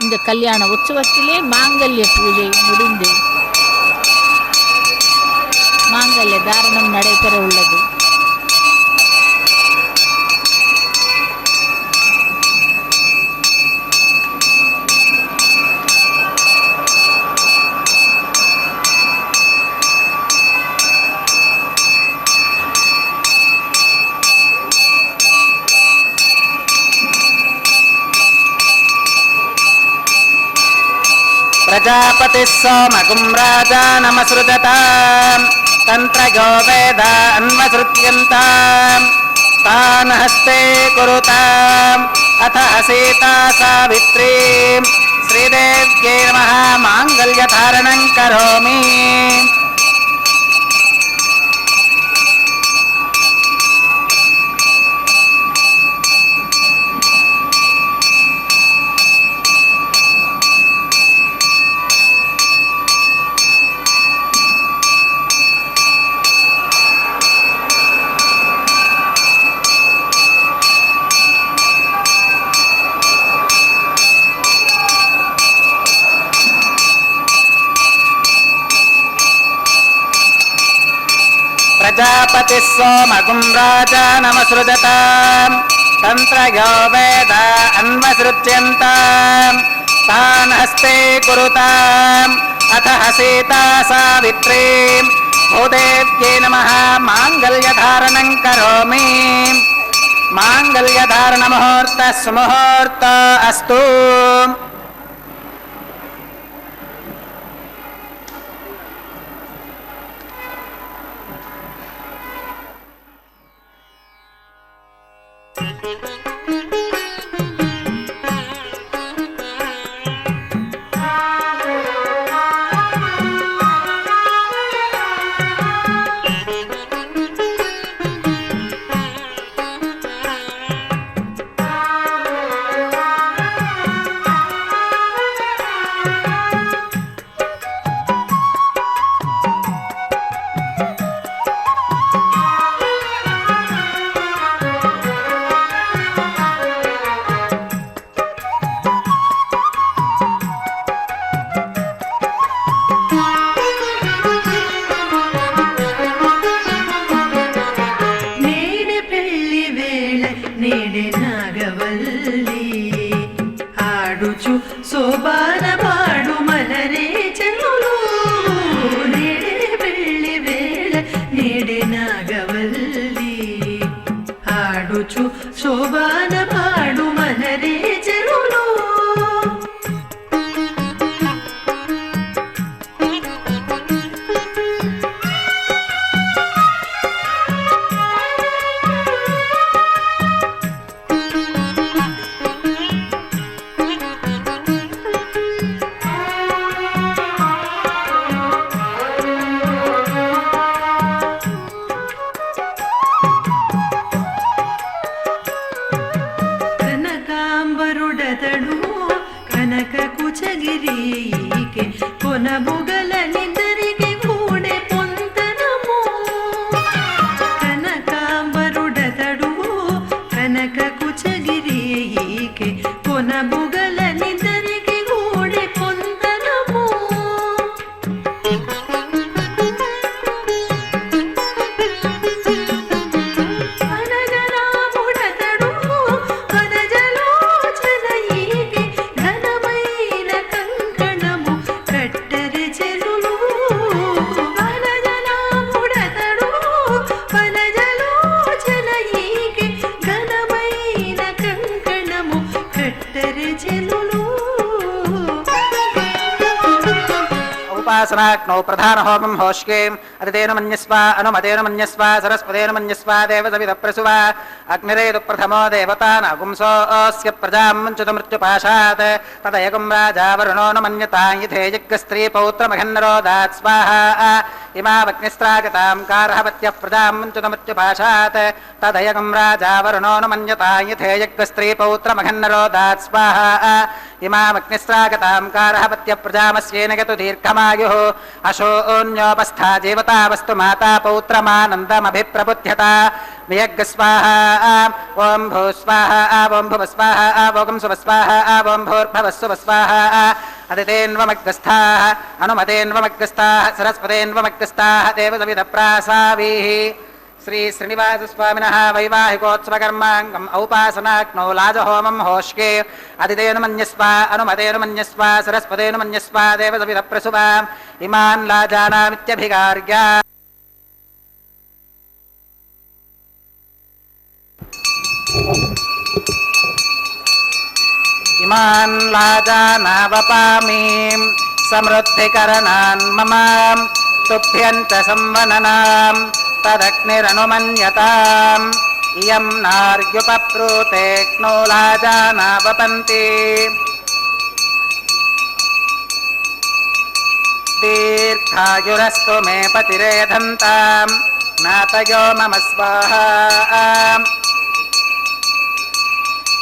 இந்த கல்யாண உற்சவத்திலே மாங்கல்ய பூஜை முடிந்து மாங்கல்ய தாரணம் நடைபெற உள்ளது. प्रजापतिः सोमगुं राजानमसृजताम् तन्त्रयो वेद अन्वसृज्यन्ताम् तान् हस्ते कुरुताम् अथ सीता सावित्री श्रीदेव्यै नमः माङ्गल्यधारणं करोमि. प्रजापतिः सोमगुं राजानमसृजताम् तन्त्रयो वेद अन्वसृज्यन्ताम् तान् हस्ते कुरुताम् अथ सीता सावित्री भूदेव्यै नमः माङ्गल्यधारणं करोमि. माङ्गल्यधारणमुहूर्तः सुमुहूर्त अस्तु. ఈకే కొనబుగల నిదరికి గూడె పొంతనము కనకాంబరుడతడు కనక కుచగిరి ఈకే కొనబుగల నిదరికి గూడె పొంతనము ఉపాసనాగ్నౌ ప్రధాన హోమం హోష్కే అదితేన మన్యస్వ అనుమతేన మన్యస్వ సరస్వతేన మన్యస్వ దేవసవిద ప్రసువ అగ్నిరేదు ప్రథమో దేవతానాగుంసోऽస్య ప్రజాం మంచుత మృత్యుపాశాత్ తదయగుం రాజా వరుణో న మన్యతాం యథే యజ్ఞస్త్రీ పౌత్రమఘన్నరోదాత్ స్వాహా ఇమావగ్నిస్త్రాగతాం కార్హవత్యః ప్రజాం మంచుత మృత్యుపాశాత్ తదయగుం రాజా వరుణో న మన్యతాం యథే యజ్ఞస్త్రీ పౌత్రమఘన్నరోదాత్ స్వాహా ఇమావగ్నిస్త్రాగతాం కార్హవత్యః ప్రజామస్యేన గతు దీర్ఘమాయుః అశోన్యోపస్థా జీవతావస్తు మాతా పౌత్రమానందమభిప్రబుధ్యత నియగ్గ స్వాహా ఓం భూ స్వాహా ఓం భువ స్వాహా ఓం శుభ స్వాహా ఓం భూర్భవస్సువ స్వాహా అదితేన్వమగ్గస్థాః అనుమతేన్వమగ్గస్థాః సరస్వతేన్వమగ్గస్థాః దేవసవిద ప్రాసావీః శ్రీ శ్రీనివాసస్వామినః వైవాహికోత్సవకర్మాంగం ఔపాసనాగ్నౌ లాజహోమం హోష్కే అదితేన మన్యస్వ అనుమతేన మన్యస్వ సరస్వతేన మన్యస్వ దేవసవిద ప్రసువ ఇమాన్ లాజానామిత్యభిగార్య ఇమాన్ లాజానావపామి సమృద్ధికరణాన్ మమ తుభ్యంత సంవననాం తదగ్నిరనుమన్యతాం ఇయం నార్యుపప్రూతేక్నో లాజానావపంతి దీర్ఘాయురస్తు మే పతిరేధంతాం నాతయో మమ స్వాహా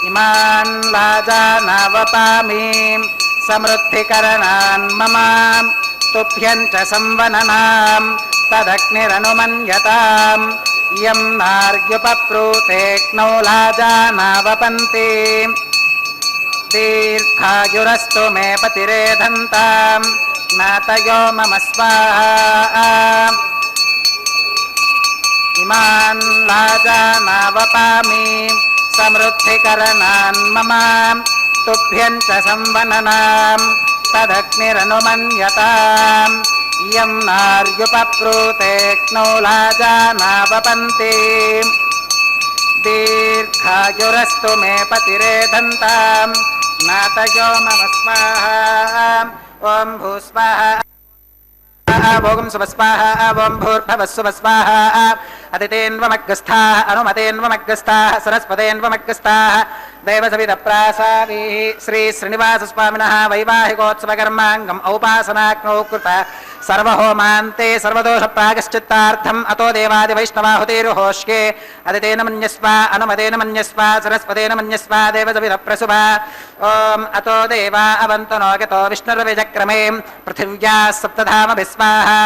ఇమాన్ లాజానావపామి సమృద్ధికరణాన్ మమ తుభ్యంచ సంవననాం తదగ్నిరనుమన్యతాం ఇయం నార్యుపప్రూతేక్నౌ లాజానావపంతి దీర్ఘాయురస్తు మే పతిరేధంతాం నాతయో మమ స్వాహా ఇమాన్ లాజానావపామి సమృద్ధికరణాన్ మమ తుభ్యంచ సంవననాం తదగ్నిరనుమన్యతాం ఇయం నార్యుపప్రూతేక్నౌ లాజానావపంతి దీర్ఘాయురస్తు మే పతిరేధంతాం నాతయో మమ స్వాహా ఓం భూ స్వాహా ఓం శుభ స్వాహా ఓం భూర్భవస్సువ స్వాహా అదితేన్వమగ్గస్థాః అనుమతేన్వమగ్గస్థాః సరస్వతేన్వమగ్గస్థాః దేవసవిద ప్రాసావీః శ్రీ శ్రీనివాసస్వామినః వైవాహికోత్సవకర్మాంగం ఔపాసనాగ్నౌ కృత సర్వహోమాంతే సర్వదోష ప్రాగశ్చిత్తార్థం అతో దేవాది వైష్ణవాహుతిర్హోష్కే అదితేన మన్యస్వ అనుమతేన మన్యస్వ సరస్వతేన మన్యస్వ దేవసవిద ప్రసుభ ఓం అతో దేవా అవంతనో గతో విష్ణుర్విజక్రమే పృథివ్యా సప్తధామభిः స్వాహా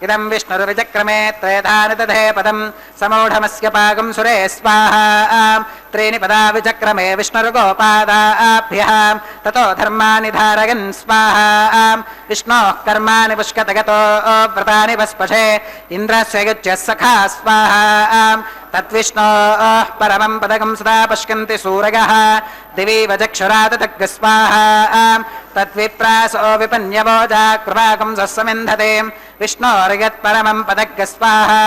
ఇదం విష్ణుర్విజక్రమే త్రేధాని దధే పదం సమూఢమస్య పాగం సురే స్వాహా త్రీని పదా విచక్రమే విష్ణుర్గోపాదాభ్యః తతో ధర్మాని ధారయన్ స్వాహా విష్ణోః కర్మాణి పుష్కతగతో వ్రతాని వస్పశే ఇంద్రస్య యుజ్యः సఖా స్వాహా తద్విష్ణోః పరమం పదకం సదా పశ్యంతి సూరయः దివి వచక్షురాతతగ్గ స్వాహా తద్విప్రాసో విపన్యవోజా కృపాకం సస్సమింధతే విష్ణోర్యత్పరమం పదగ్గ స్వాహా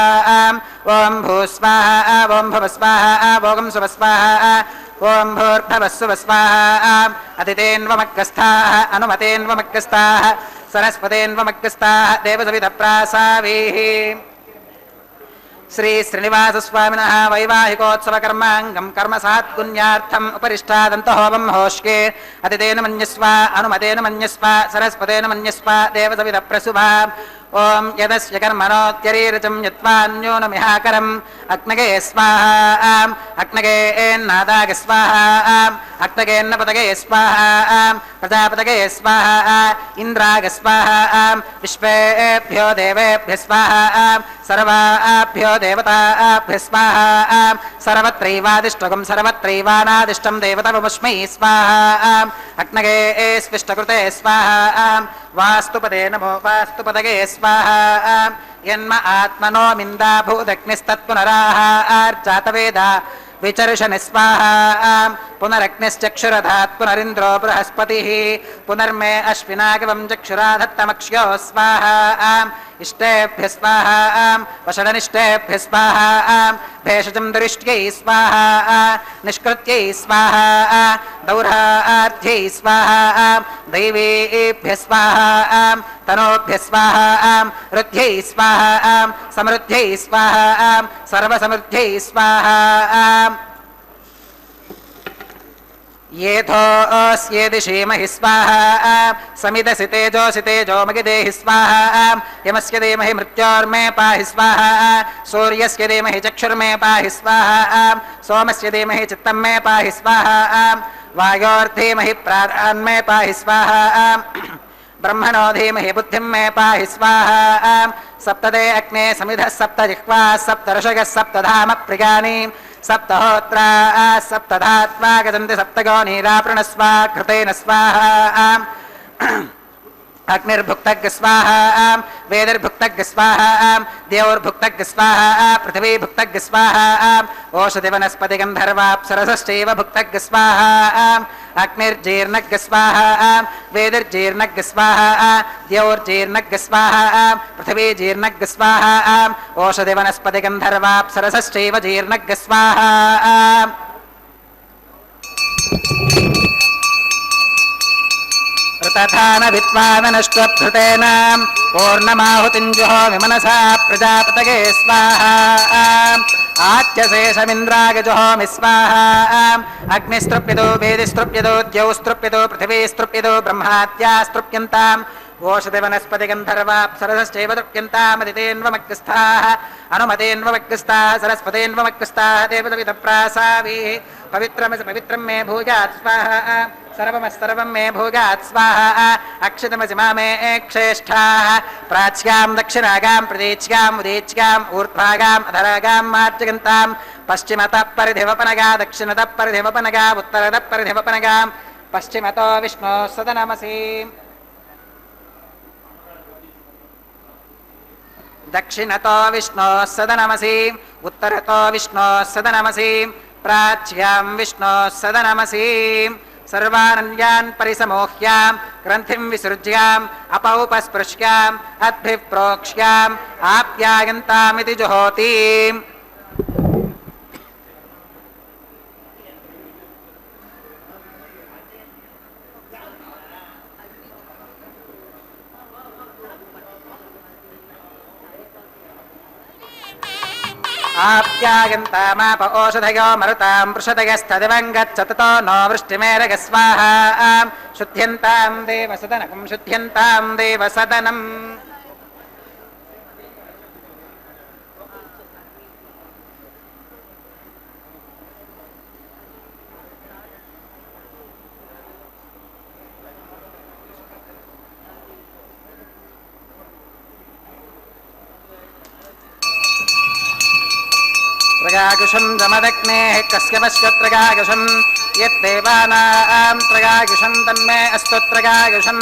ఓం భూ స్వాహా ఓం భువ స్వాహా ఓం శుభ స్వాహా ఓం భూర్భవస్సువ స్వాహా అదితేన్వమగ్గస్థాః అనుమతేన్వమగ్గస్థాః సరస్వతేన్వమగ్గస్థాః దేవసవిద ప్రాసావీః శ్రీ శ్రీనివాసస్వామినః వైవాహికోత్సవకర్మాంగం కర్మసాత్పుణ్యార్థం ఉపరిష్టాదంతహోమం హోష్కే అదితేన మన్యస్వ అనుమతేన మన్యస్వ సరస్వతేన మన్యస్వ దేవసవిద ప్రసుభ ఓం యదస్య కర్మణోత్యరీరచం యత్వాన్యోనమిహాకరం అగ్నగే స్వాహా అగ్నగే నాదాగ స్వాహా అగ్నగేన్నపదగే స్వాహా ప్రజాపతగే స్వాహా ఇంద్రాగ స్వాహా విశ్వేభ్యో దేవేభ్య స్వాహా సర్వాభ్యో దేవతాభ్య స్వాహా సర్వత్రైవాదిష్టకం సర్వత్రైవానాదిష్టం దేవతమస్మై స్వాహా అగ్నగే స్విష్టకృతే స్వాహా వాస్తుపదే నమో వాస్తుపదగే స్వాహా యన్మ ఆత్మనో మిందా భూదగ్నిస్తత్పునరాహార్జాతవేద విచర్షని స్వాహా పునరగ్నిశ్చక్షురధాత్ పునరింద్రో బృహస్పతి పునర్మే అశ్వినాగవం చక్షురాధత్తమక్ష్యో స్వాహా ఇష్టేభ్య స్వాహా వషడనిష్టేభ్య స్వాహా భేషజం దురిష్ట్యై స్వాహా నిష్కృత్యై స్వాహా దౌర్హార్థ్యై స్వాహా దైవేభ్య స్వాహా తనోభ్య స్వాహా రుద్ధ్యై స్వాహా సమృద్ధ్యై స్వాహా సర్వసమృద్ధ్యై స్వాహా येथोऽस्येदि श्रीमहि स्वाहा समिदसि तेजोऽसि तेजो मगिदेहि स्वाहा यमस्य धीमहि मृत्योर्मे पाहि स्वाहा सूर्यस्य धीमहि चक्षुर्मे पाहि स्वाहा सोमस्य धीमहि चित्तं मे पाहि स्वाहा वायोर्धीमहि प्राणान्मे पाहि स्वाहा ब्रह्मणो धीमहि बुद्धिं मे पाहि स्वाहा सप्तदे अग्ने समिधः सप्त जिह्वा सप्त ऋषयः सप्तधाम प्रियाणि सप्तहोत्रा सप्तधात्वा गजन्ति सप्तगो नीराप्रणस्वा कृतेन स्वाहा अग्निर्भुक्तग् स्वाहा वेदिर्भुक्तग् स्वाहा देवोर्भुक्तग् स्वाहा पृथिवीभुक्तग् स्वाहा ओषधिवनस्पतिगन्धर्वाप्सरसश्चैव भुक्तग् स्वाहा अग्निर्जीर्णग् स्वाहा वेदिर्जीर्णग् स्वाहा देवोर्जीर्णग् स्वाहा पृथिवीजीर्णग् स्वाहा ओषधिवनस्पतिगन्धर्वाप्सरसश्चैव जीर्णग् स्वाहा तथान विद्वाननष्टभृतेन पूर्णमाहुतिञ्जुहोमि मनसा प्रजापतये स्वाहा आत्यशेषमिन्द्रागजुहोमि स्वाहा अग्निस्तृप्यतो वेदिस्तृप्यतो द्यौस्तृप्यतो पृथिवीस्तृप्यतो ब्रह्माद्यास्तृप्यन्ताम् ओषधिवनस्पतिगन्धर्वाप्सरसश्चैव तृप्यन्तामदितेन्वमग्रस्थाः अनुमतेन्वमग्रस्थाः सरस्वतेन्वमग्रस्थाः देवतविदप्रासावीः पवित्रमसि पवित्रं मे भूयात् स्वाहा सर्वमस्सर्वं मे भूयात् स्वाहा अक्षतमसि मामे क्षेष्ठाः प्राच्यां दक्षिणागां प्रतीच्याम् उदीच्याम् ऊर्ध्वागाम् अधरागां मार्जगन्तां पश्चिमतः परिधिवपनगा दक्षिणतः परिधिवपनगा उत्तरतः परिधिवपनगां पश्चिमतो विष्णोः सदनमसि दक्षिणतो विष्णोः सदनमसि उत्तरतो विष्णोः सदनमसि प्राच्यां विष्णोः सदनमसि सर्वानन्यान् परिसमोह्याम् ग्रन्थिं विसृज्याम् अपौपस्पृश्याम् अद्भिः प्रोक्ष्याम् आप्यायन्तामिति जुहोति आप्यायन्तामाप ओषधयो मरुतां पृषदयस्तदिवं गच्छततो नो वृष्टिमेरग स्वाहा शुद्ध्यन्तां देवसदनकं शुद्ध्यन्तां देवसदनम् त्रगायुषं जमदग्नेः कस्य पश्यत्रगायुषं यद्देवानां त्रगायुषं तन्मे अस्तु त्रगायुषं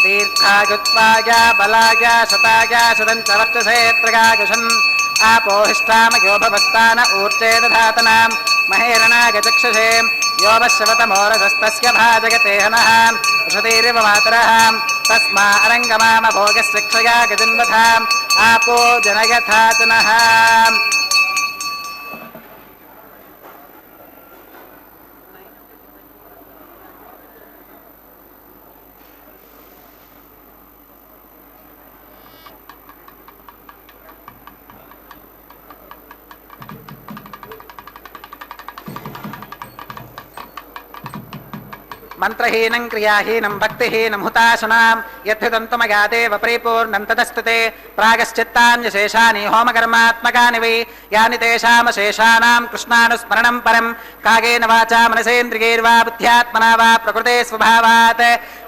दीर्घायुत्वाय बलाय शताय शतं च वर्चसे त्रगायुषम् आपोहिष्ठामयो भवस्तान ऊर्जे दधातनां महेरणागचक्षुषे यो वश्यवतमोरसस्तस्य भाजगते हनः वृषतीरिव मातरः तस्मा अरङ्गमाम भोगस्य क्षया गजन्वथाम् आपो जनयथा जनः मन्त्रहीनं क्रियाहीनं भक्तिहीनं हुताशनां यद्धितं त्वमगादेव परिपूर्णं तदस्तुते प्रागश्चित्तान्यशेषानि होमकर्मात्मकानि वै यानि तेषामशेषाणां कृष्णानुस्मरणं परं कागेन वाचा मनसेन्द्रियैर्वा बुद्ध्यात्मना वा प्रकृते स्वभावात्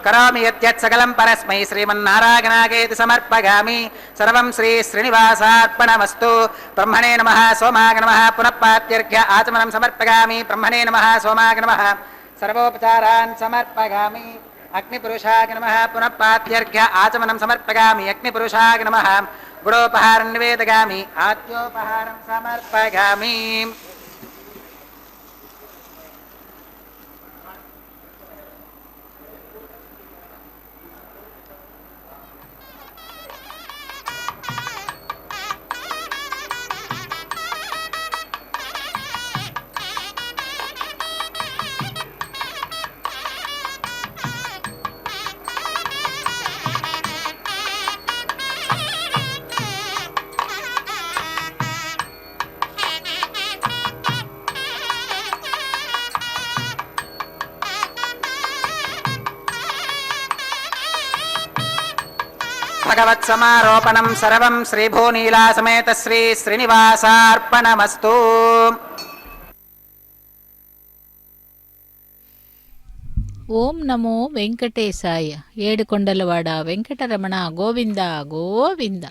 करोमि यद्यत् सकलं परस्मै श्रीमन्नारायणायेति समर्पयामि सर्वं श्री श्रीनिवासार्पणमस्तु ब्रह्मणे नमः सोमाय नमः पुनः पात्यर्घ्य आचमनं समर्पयामि ब्रह्मणे नमः सोमाय नमः सर्वोपचारान् समर्पयामि अग्निपुरुषाय नमः पुनः पात्यर्घ्य आचमनं समर्पयामि अग्निपुरुषाय नमः गुडोपहारं निवेदयामि आद्योपहारं समर्पयामि भगवत्समारोपणं सर्वं श्रीभूनीला समेत श्री श्रीनिवासार्पणमस्तु ఓం నమో వెంకటేశాయ ఏడుకొండలవాడ వెంకటరమణ గోవింద గోவிந்த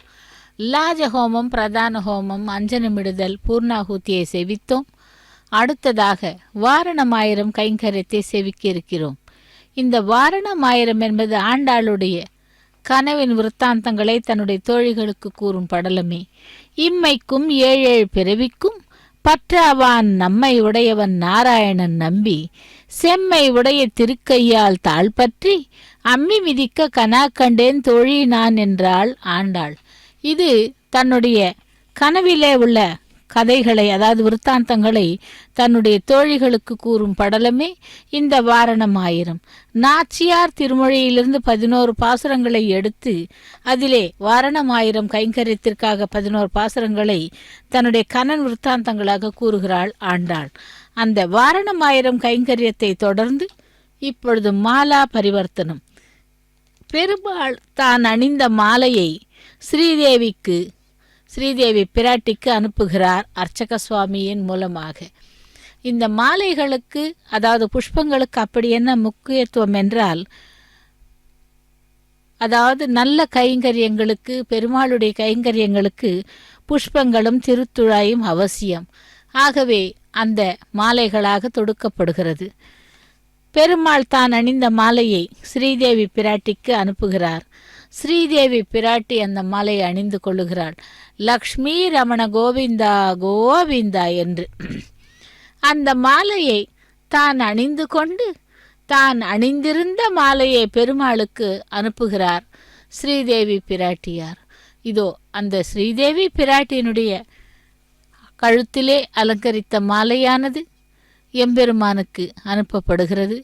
லாஜ ஹோமம் பிரதான ஹோமம் அஞ்சனமிடுதல் பூர்ணாகுத்தியை செவித்தோம். அடுத்ததாக வாரணமாயிரம் கைங்கரியத்தை செவிக்க இருக்கிறோம். இந்த வாரணமாயிரம் என்பது ஆண்டாளுடைய கனவின் விருத்தாந்தங்களை தன்னுடைய தோழிகளுக்கு கூறும் படலமே. இம்மைக்கும் ஏழேழு பிறவிக்கும் பற்றாவான் நம்மை உடையவன் நாராயணன் நம்பி செம்மை உடைய திருக்கையால் தாழ்பற்றி அம்மி மிதிக்க கனா கண்டேன் தோழி நான் என்றாள் ஆண்டாள். இது தன்னுடைய கனவிலே உள்ள கதைகளை, அதாவது விருத்தாந்தங்களை தன்னுடைய தோழிகளுக்கு கூறும் படலமே இந்த வாரணமாயிரம். நாச்சியார் திருமொழியிலிருந்து 11 பாசுரங்களை எடுத்து அதிலே வாரணமாயிரம் கைங்கரியத்திற்காக 11 பாசுரங்களை தன்னுடைய கனன் விருத்தாந்தங்களாக கூறுகிறாள் ஆண்டாள். அந்த வாரணமாயிரம் கைங்கரியத்தை தொடர்ந்து இப்பொழுது மாலா பரிவர்த்தனம். பெருமாள் தான் அணிந்த மாலையை ஸ்ரீதேவி பிராட்டிக்கு அனுப்புகிறார் அர்ச்சக சுவாமியின் மூலமாக. இந்த மாலைகளுக்கு, அதாவது புஷ்பங்களுக்கு அப்படி என்ன முக்கியத்துவம் என்றால், அதாவது நல்ல கைங்கரியங்களுக்கு, பெருமாளுடைய கைங்கரியங்களுக்கு புஷ்பங்களும் திருத்துழாயும் அவசியம். ஆகவே அந்த மாலைகளாக தொடுக்கப்படுகிறது. பெருமாள் தான் அணிந்த மாலையை ஸ்ரீதேவி பிராட்டிக்கு அனுப்புகிறார். ஸ்ரீதேவி பிராட்டி அந்த மாலையை அணிந்து கொள்ளுகிறாள். லக்ஷ்மி ரமண கோவிந்தா கோவிந்தா என்று அந்த மாலையை தான் அணிந்து கொண்டு தான் அணிந்திருந்த மாலையை பெருமாளுக்கு அனுப்புகிறார் ஸ்ரீதேவி பிராட்டியார். இதோ அந்த ஸ்ரீதேவி பிராட்டியினுடைய கழுத்திலே அலங்கரித்த மாலையானது எம்பெருமானுக்கு அனுப்பப்படுகிறது.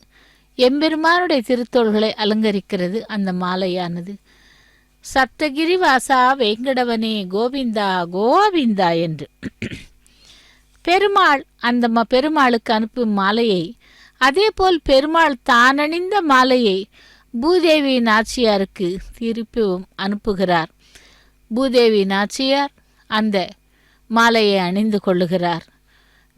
எம்பெருமானுடைய திருத்தோள்களை அலங்கரிக்கிறது அந்த மாலையானது. சப்தகிரி வாசா வேங்கடவனே கோவிந்தா கோவிந்தா என்று பெருமாள் அந்த பெருமாளுக்கு அனுப்பும் மாலையை, அதேபோல் பெருமாள் தான் அணிந்த மாலையை பூதேவி நாச்சியாருக்கு திருப்பியும் அனுப்புகிறார். பூதேவி நாச்சியார் அந்த மாலையை அணிந்து கொள்ளுகிறார்.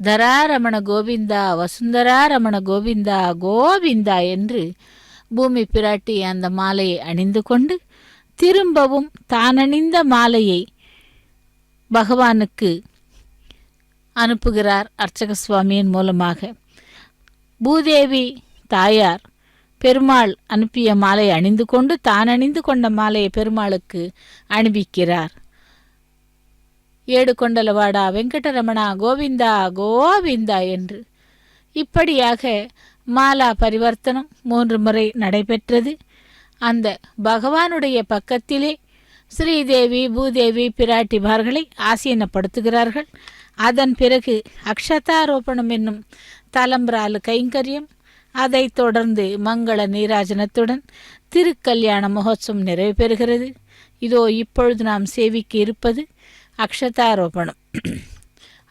தராரமண கோவிந்தா வசுந்தராரமண கோவிந்தா கோவிந்தா என்று பூமி பிராட்டி அந்த மாலையை அணிந்து கொண்டு திரும்பவும் தான் அணிந்த மாலையை பகவானுக்கு அனுப்புகிறார் அர்ச்சக சுவாமியின் மூலமாக. பூதேவி தாயார் பெருமாள் அனுப்பிய மாலை அணிந்து கொண்டு தான் அணிந்து கொண்ட மாலையை பெருமாளுக்கு அனுப்பிக்கிறார். ஏடுகொண்டலவாடா வெங்கடரமணா கோவிந்தா கோவிந்தா என்று இப்படியாக மாலா பரிவர்த்தனம் 3 முறை நடைபெற்றது. அந்த பகவானுடைய பக்கத்திலே ஸ்ரீதேவி பூதேவி பிராட்டிமார்களை ஆசீனப்படுத்துகிறார்கள். அதன் பிறகு அக்ஷதாரோபணம் என்னும் தலம்பிராலு கைங்கரியம், அதைத் தொடர்ந்து மங்கள நீராஜனத்துடன் திருக்கல்யாண மகோத்சவம் நிறைவு பெறுகிறது. இதோ இப்பொழுது நாம் சேவிக்க இருப்பது அக்ஷதாரோபணம்.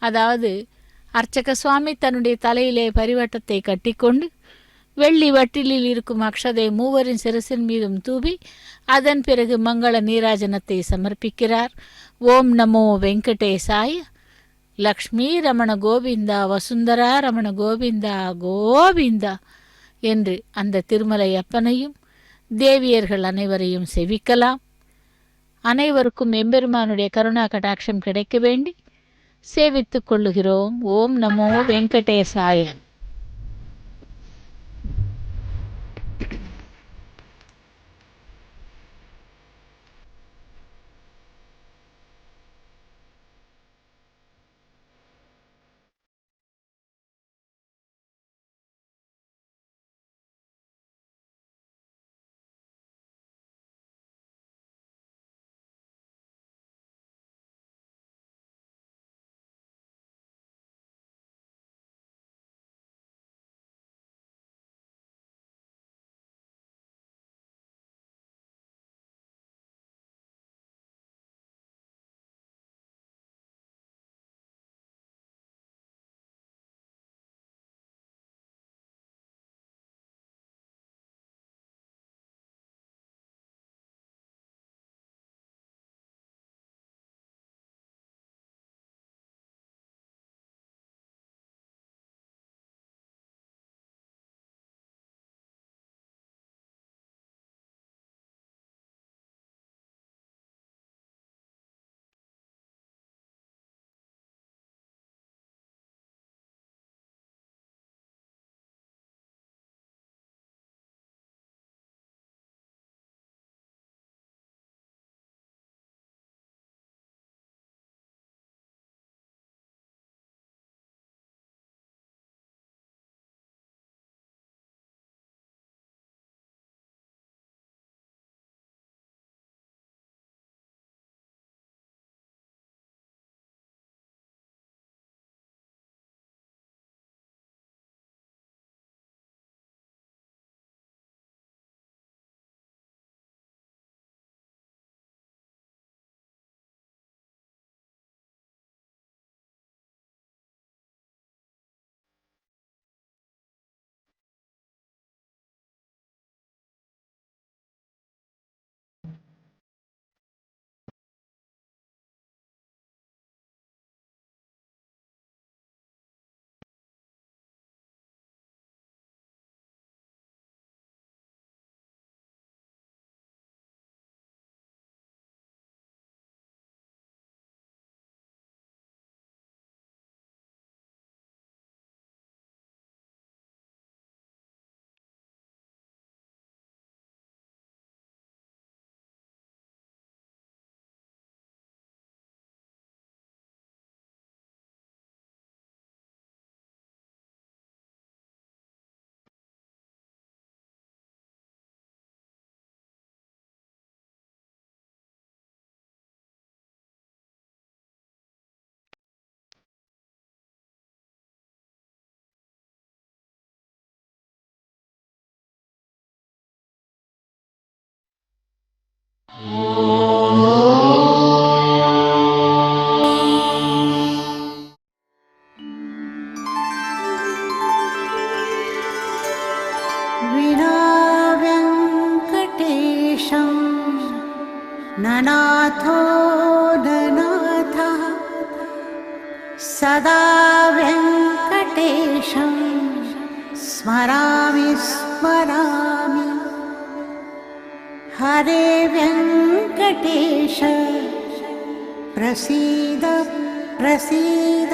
அதாவது அர்ச்சக சுவாமி தன்னுடைய தலையிலே பரிவட்டத்தை கட்டிக்கொண்டு வெள்ளி வட்டிலில் இருக்கும் அக்ஷதை மூவரின் சிரசின் மீதும் தூவி அதன் பிறகு மங்கள நீராஜனத்தை சமர்ப்பிக்கிறார். ஓம் நமோ வெங்கடேசாய. லக்ஷ்மி ரமண கோவிந்தா, வசுந்தரா ரமண கோவிந்தா கோவிந்தா என்று அந்த திருமலை அப்பனையும் தேவியர்கள் அனைவரையும் செவிக்கலாம். அனைவருக்கும் எம்பெருமானுடைய கருணா கடாட்சம் கிடைக்க வேண்டி சேவித்துக் கொள்ளுகிறோம். ஓம் நமோ வெங்கடேசாய. ननाथो ननाथः सदा वेङ्कटेशं स्मरामि स्मरामि। हरे वेङ्कटेश प्रसीद प्रसीद।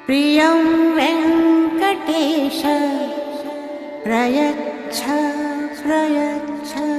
प्रियं वेङ्कटेश प्रयच्छ प्रयच्छ।